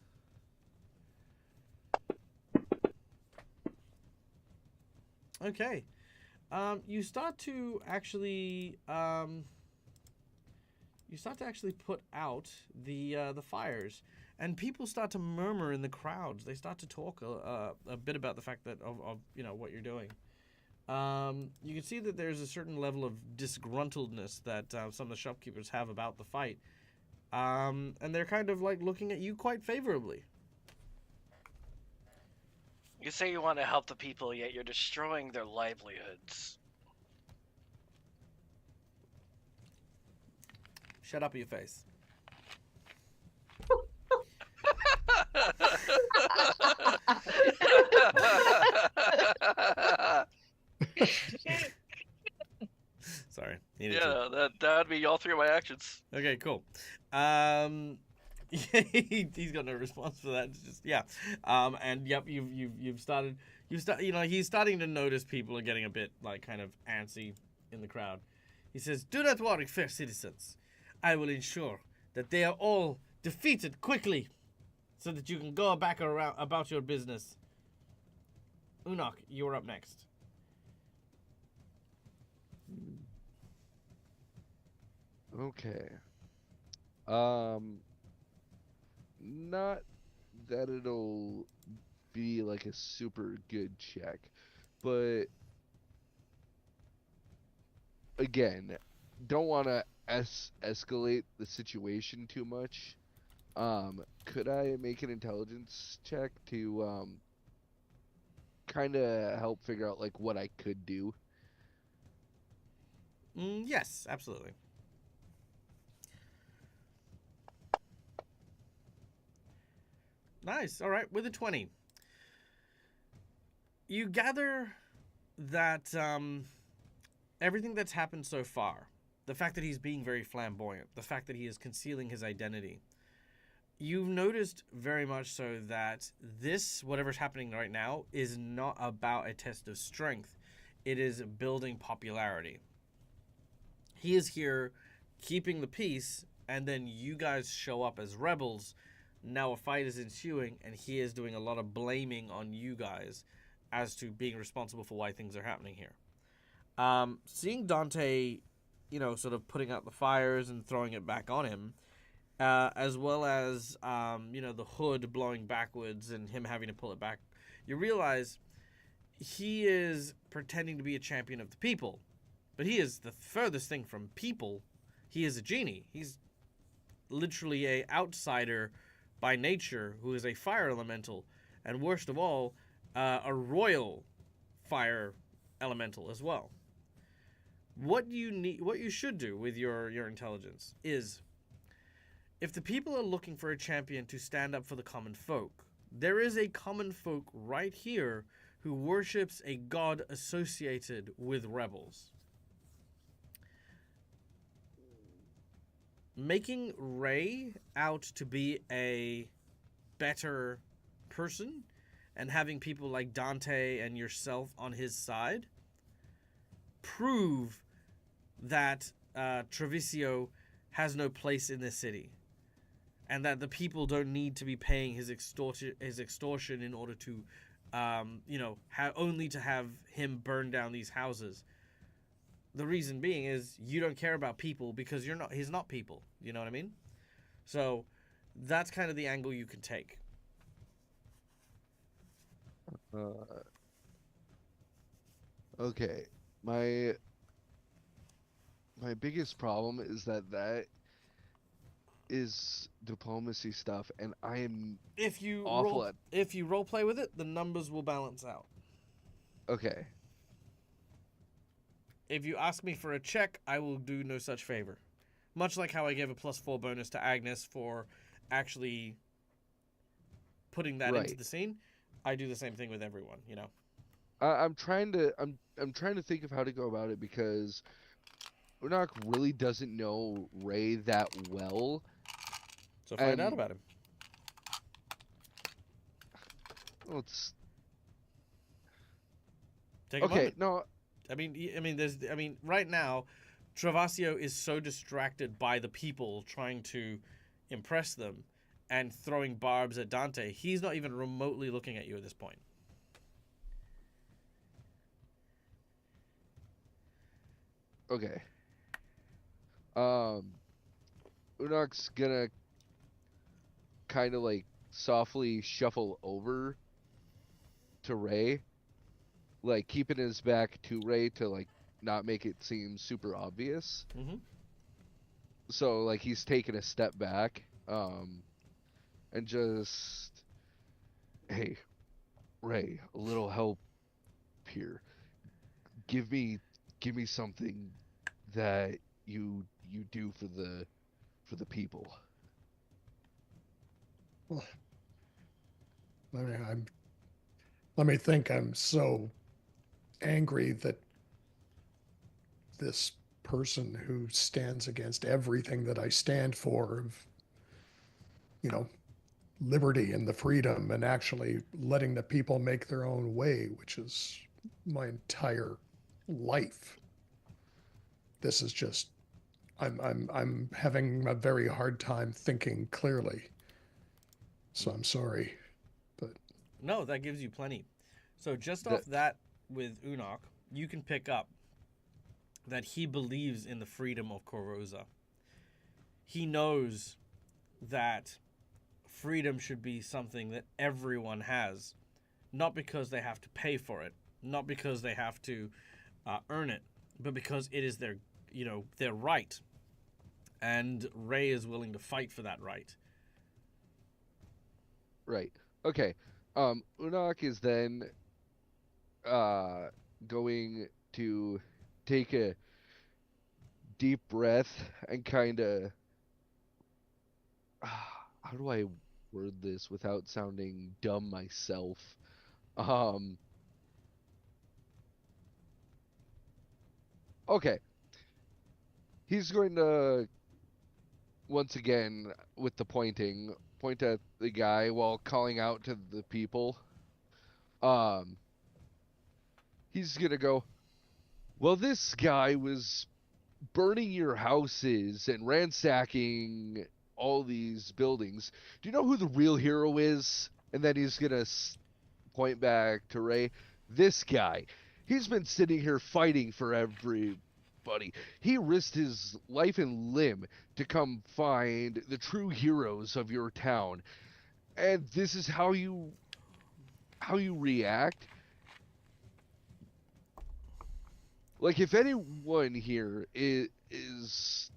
A: Okay. You start to actually put out the fires, and people start to murmur in the crowds. They start to talk a bit about the fact that of what you're doing. You can see that there's a certain level of disgruntledness that some of the shopkeepers have about the fight, and they're kind of like looking at you quite favorably.
F: You say you want to help the people, yet you're destroying their livelihoods.
A: Shut up, your face. Sorry.
F: Yeah, that would be all three of my actions.
A: Okay, cool. He's got no response for that. It's just and yep, you've started. He's starting to notice people are getting a bit like kind of antsy in the crowd. He says, "Do not worry, fair citizens. I will ensure that they are all defeated quickly, so that you can go back around about your business." Unok, you're up next.
B: Okay. Not that it'll be like a super good check, but again, don't want to escalate the situation too much. Could I make an intelligence check to kind of help figure out like what I could do?
A: Yes, absolutely. Nice. All right, with a 20. You gather that everything that's happened so far, the fact that he's being very flamboyant, the fact that he is concealing his identity, you've noticed very much so that this, whatever's happening right now, is not about a test of strength. It is building popularity. He is here keeping the peace, and then you guys show up as rebels. Now a fight is ensuing, and he is doing a lot of blaming on you guys as to being responsible for why things are happening here. Seeing Dante, sort of putting out the fires and throwing it back on him, as well as the hood blowing backwards and him having to pull it back, you realize he is pretending to be a champion of the people, but he is the furthest thing from people. He is a genie. He's literally a outsider by nature who is a fire elemental, and worst of all, a royal fire elemental as well. What you should do with your intelligence is, if the people are looking for a champion to stand up for the common folk, there is a common folk right here who worships a god associated with rebels. Making Ray out to be a better person and having people like Dante and yourself on his side prove that Trevisio has no place in this city, and that the people don't need to be paying his extortion in order to, only to have him burn down these houses. The reason being is you don't care about people because he's not people. You know what I mean? So that's kind of the angle you can take.
B: Okay. My biggest problem is that is diplomacy stuff, and I am
A: If you
B: awful
A: role play with it, the numbers will balance out.
B: Okay.
A: If you ask me for a check, I will do no such favor. Much like how I gave a +4 bonus to Agnes for actually putting that into the scene, I do the same thing with everyone,
B: I'm trying to think of how to go about it, because Unoc really doesn't know Ray that well.
A: So find out about him.
B: Let's
A: take a moment.
B: No.
A: Right now, Travasio is so distracted by the people trying to impress them and throwing barbs at Dante, he's not even remotely looking at you at this point.
B: Okay. Unoc's gonna kind of like softly shuffle over to Ray, like keeping his back to Ray to like not make it seem super obvious.
A: Mm-hmm.
B: So like he's taking a step back, and just, hey, Ray, a little help here. Give me something that you do for the people.
D: Well, let me think. I'm so angry that this person who stands against everything that I stand for, of, liberty and the freedom and actually letting the people make their own way, which is my entire life. This is just, I'm having a very hard time thinking clearly. So I'm sorry, but
A: no, that gives you plenty. So just off that with Unoc, you can pick up that he believes in the freedom of Corrosa. He knows that freedom should be something that everyone has, not because they have to pay for it, not because they have to earn it, but because it is their right. And Ray is willing to fight for that right.
B: Right. Okay. Unoc is then going to take a deep breath and kind of, how do I word this without sounding dumb myself? Okay. He's going to, once again, with the pointing, point at the guy while calling out to the people. Um, he's going to go, well, this guy was burning your houses and ransacking all these buildings. Do you know who the real hero is? And then he's going to point back to Ray. This guy. He's been sitting here fighting for everybody. He risked his life and limb to come find the true heroes of your town. And this is how you react. Like, if anyone here is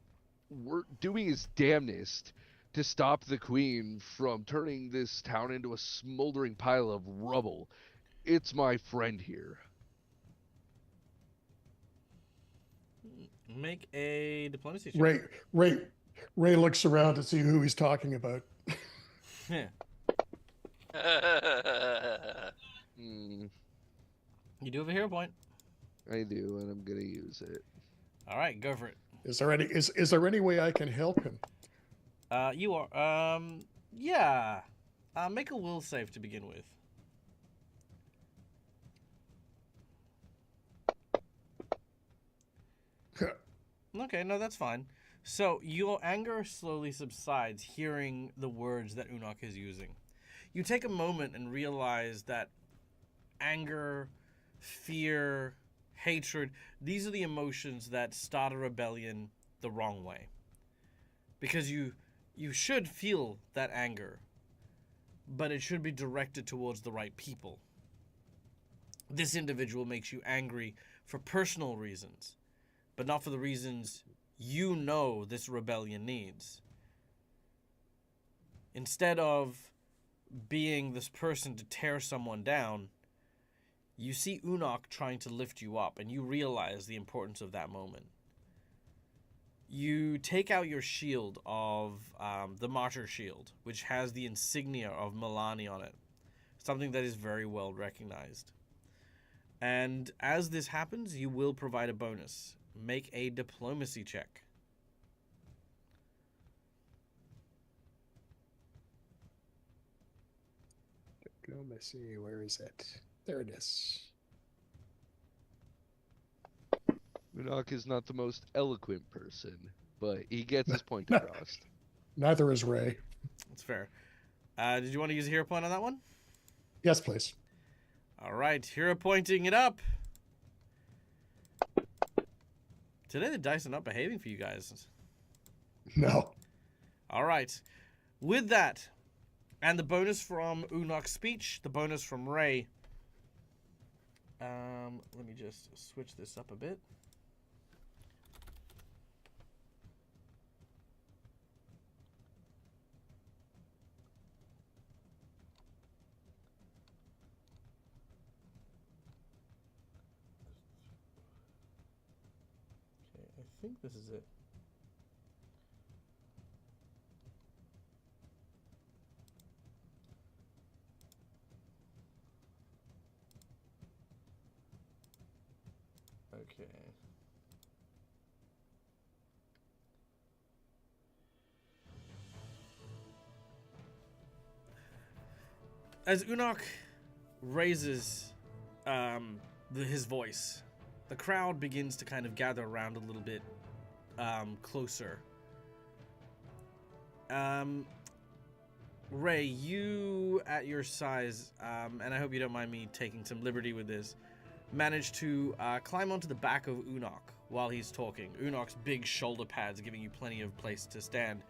B: doing his damnedest to stop the queen from turning this town into a smoldering pile of rubble, it's my friend here.
A: Make a diplomacy check.
D: Ray looks around to see who he's talking about.
A: Yeah.
B: Mm,
A: You do have a hero point.
B: I do, and I'm gonna use it.
A: All right, go for it.
D: Is there any way I can help him?
A: You are. Yeah. Make a will save to begin with. Okay, no, that's fine. So your anger slowly subsides hearing the words that Unok is using. You take a moment and realize that anger, fear, hatred, these are the emotions that start a rebellion the wrong way. Because you should feel that anger, but it should be directed towards the right people. This individual makes you angry for personal reasons, but not for the reasons you know this rebellion needs. Instead of being this person to tear someone down, you see Unok trying to lift you up, and you realize the importance of that moment. You take out your shield of the Martyr Shield, which has the insignia of Milani on it, something that is very well recognized. And as this happens, you will provide a bonus. Make a diplomacy check.
D: Diplomacy, where is it? There it is.
B: Unok is not the most eloquent person, but he gets his point across.
D: Neither is Ray.
A: That's fair. Did you want to use a hero point on that one?
D: Yes, please.
A: All right, hero pointing it up. Today the dice are not behaving for you guys.
D: No.
A: All right. With that, and the bonus from Unok's speech, the bonus from Ray. Let me just switch this up a bit. Okay, I think this is it. Okay. As Unok raises his voice, the crowd begins to kind of gather around a little bit closer. Ray, you at your size, and I hope you don't mind me taking some liberty with this, managed to climb onto the back of Unok while he's talking. Unok's big shoulder pads giving you plenty of place to stand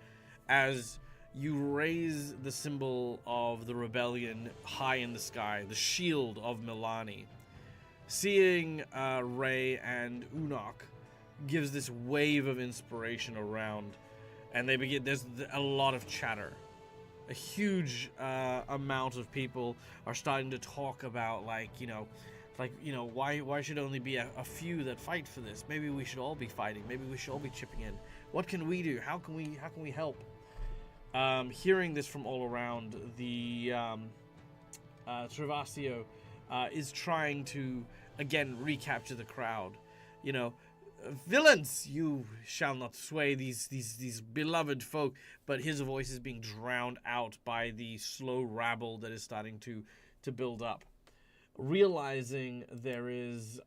A: as you raise the symbol of the rebellion high in the sky, the shield of Milani. Seeing Ray and Unok gives this wave of inspiration around, and they begin. There's a lot of chatter. A huge amount of people are starting to talk about, why should only be a few that fight for this? Maybe we should all be fighting. Maybe we should all be chipping in. What can we do? How can we help? Hearing this from all around, the Travasio is trying to again recapture the crowd. Villains, you shall not sway these beloved folk. But his voice is being drowned out by the slow rabble that is starting to build up. Realizing there is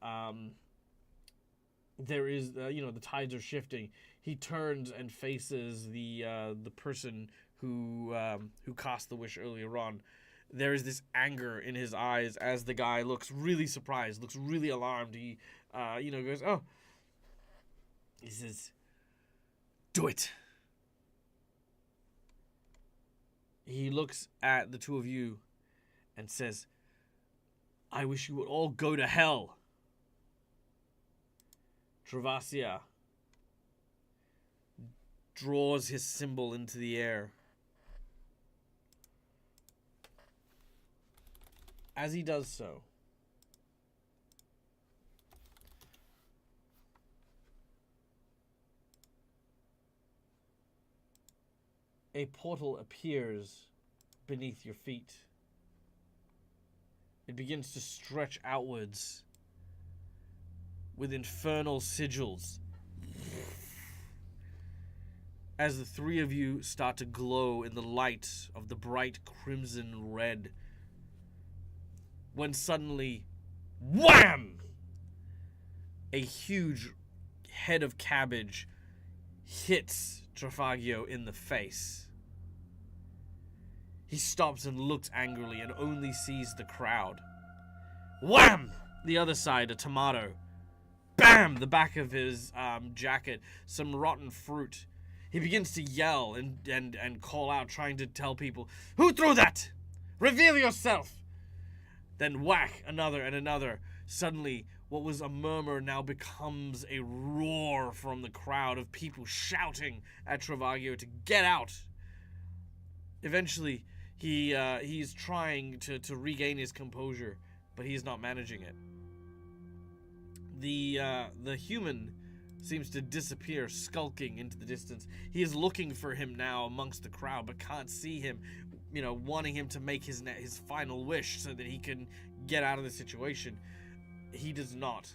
A: the tides are shifting, he turns and faces the person who cast the wish earlier on. There is this anger in his eyes as the guy looks really surprised, looks really alarmed. He goes, oh. He says, do it. He looks at the two of you and says, I wish you would all go to hell. Travasia draws his symbol into the air. As he does so, a portal appears beneath your feet. It begins to stretch outwards with infernal sigils. As the three of you start to glow in the light of the bright crimson red, when suddenly, wham! A huge head of cabbage hits Trafagio in the face. He stops and looks angrily and only sees the crowd. Wham! The other side, a tomato. Bam! The back of his jacket, some rotten fruit. He begins to yell and call out, trying to tell people, who threw that? Reveal yourself! Then whack, another and another. Suddenly, what was a murmur now becomes a roar from the crowd of people shouting at Travagio to get out. Eventually, he's trying to regain his composure, but he's not managing it. The human seems to disappear, skulking into the distance. He is looking for him now amongst the crowd, but can't see him, wanting him to make his final wish so that he can get out of the situation. He does not.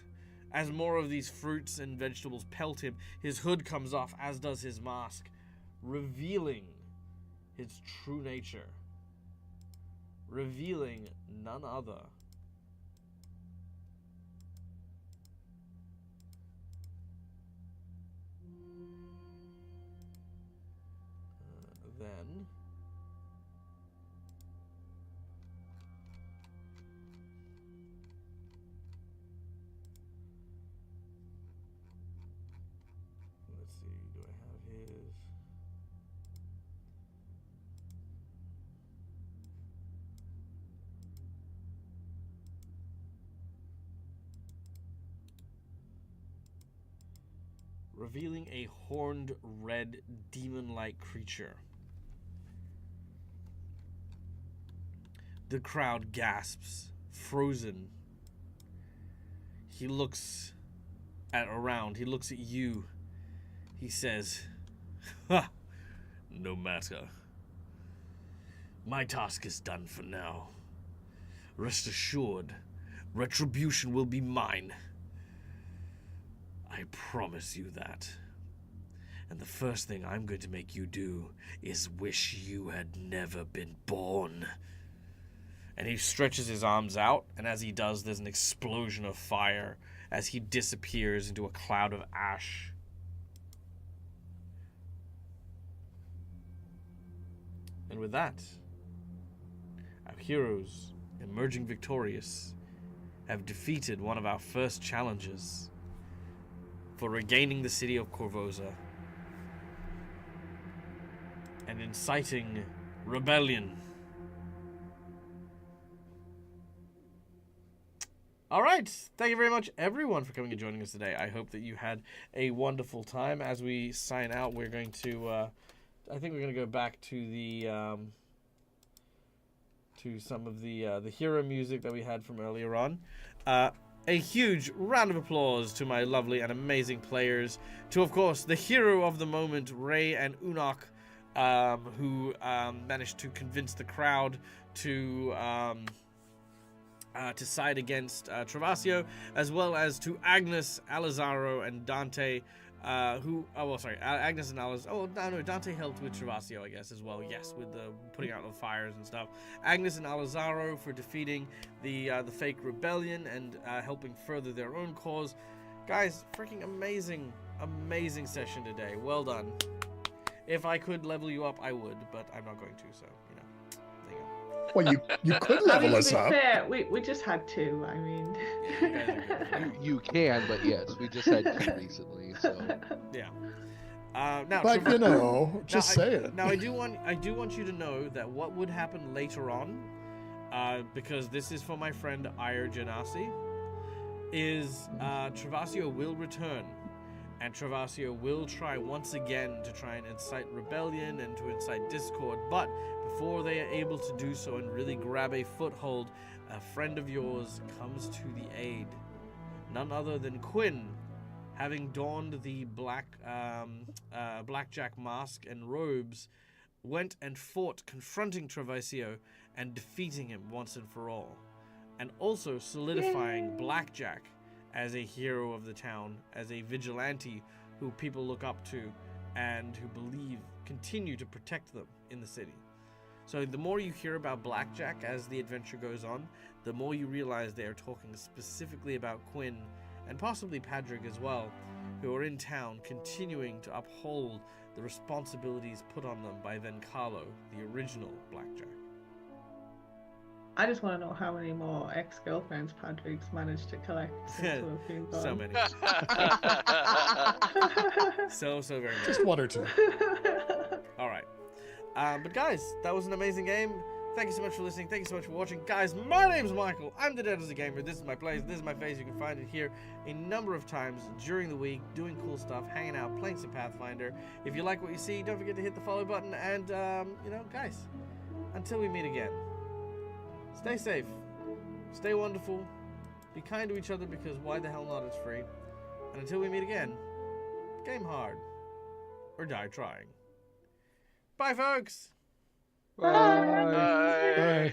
A: As more of these fruits and vegetables pelt him, his hood comes off, as does his mask, revealing his true nature. Revealing none other than let's see, do I have his? Revealing a horned red demon-like creature. The crowd gasps, frozen. He looks around. He looks at you. He says, ha! No matter. My task is done for now. Rest assured, retribution will be mine. I promise you that. And the first thing I'm going to make you do is wish you had never been born. And he stretches his arms out, and as he does, there's an explosion of fire as he disappears into a cloud of ash. And with that, our heroes, emerging victorious, have defeated one of our first challenges for regaining the city of Corvosa and inciting rebellion. All right. Thank you very much, everyone, for coming and joining us today. I hope that you had a wonderful time. As we sign out, we're going to, I think we're going to go back to the, to some of the hero music that we had from earlier on. A huge round of applause to my lovely and amazing players. To, of course, the hero of the moment, Ray and Unok, who managed to convince the crowd to to side against Travasio, as well as to Agnes, Alizaro, and Dante, Agnes and Alice. Oh, no, Dante helped with Travasio, I guess, as well. Yes, with the putting out the fires and stuff. Agnes and Alizaro for defeating the fake rebellion and helping further their own cause. Guys, freaking amazing session today. Well done. If I could level you up, I would, but I'm not going to, so, you know. There you go.
D: Well, you could
C: I
D: level
C: mean,
D: us
C: to be
D: up.
C: fair, we just had 2. I mean,
A: Yeah, you guys are good.
B: You can, but yes, we just had 2 recently, so.
A: Yeah. Now,
D: But
A: Trevor-
D: you know, just say it.
A: Now, I do want you to know that what would happen later on, because this is for my friend Ire Janasi, is Travasio will return, and Travasio will try once again to try and incite rebellion and to incite discord. But before they are able to do so and really grab a foothold, a friend of yours comes to the aid. None other than Quinn, having donned the blackjack mask and robes, went and fought, confronting Travasio and defeating him once and for all, and also solidifying Blackjack as a hero of the town, as a vigilante who people look up to and who believe continue to protect them in the city. So the more you hear about Blackjack as the adventure goes on, the more you realize they are talking specifically about Quinn and possibly Padraig as well, who are in town continuing to uphold the responsibilities put on them by then Carlo, the original Blackjack.
C: I just want to know how many more ex-girlfriends Padraig's managed to collect since we've been gone.
A: So many. So very many.
D: Just 1 or 2.
A: All right. But guys, that was an amazing game. Thank you so much for listening. Thank you so much for watching. Guys, my name's Michael. I'm the Dead as a Gamer. This is my place. This is my face. You can find it here a number of times during the week, doing cool stuff, hanging out, playing some Pathfinder. If you like what you see, don't forget to hit the follow button. And, guys, until we meet again, stay safe, stay wonderful, be kind to each other because why the hell not, it's free. And until we meet again, game hard or die trying. Bye, folks!
B: Bye.
F: Bye.
D: Bye.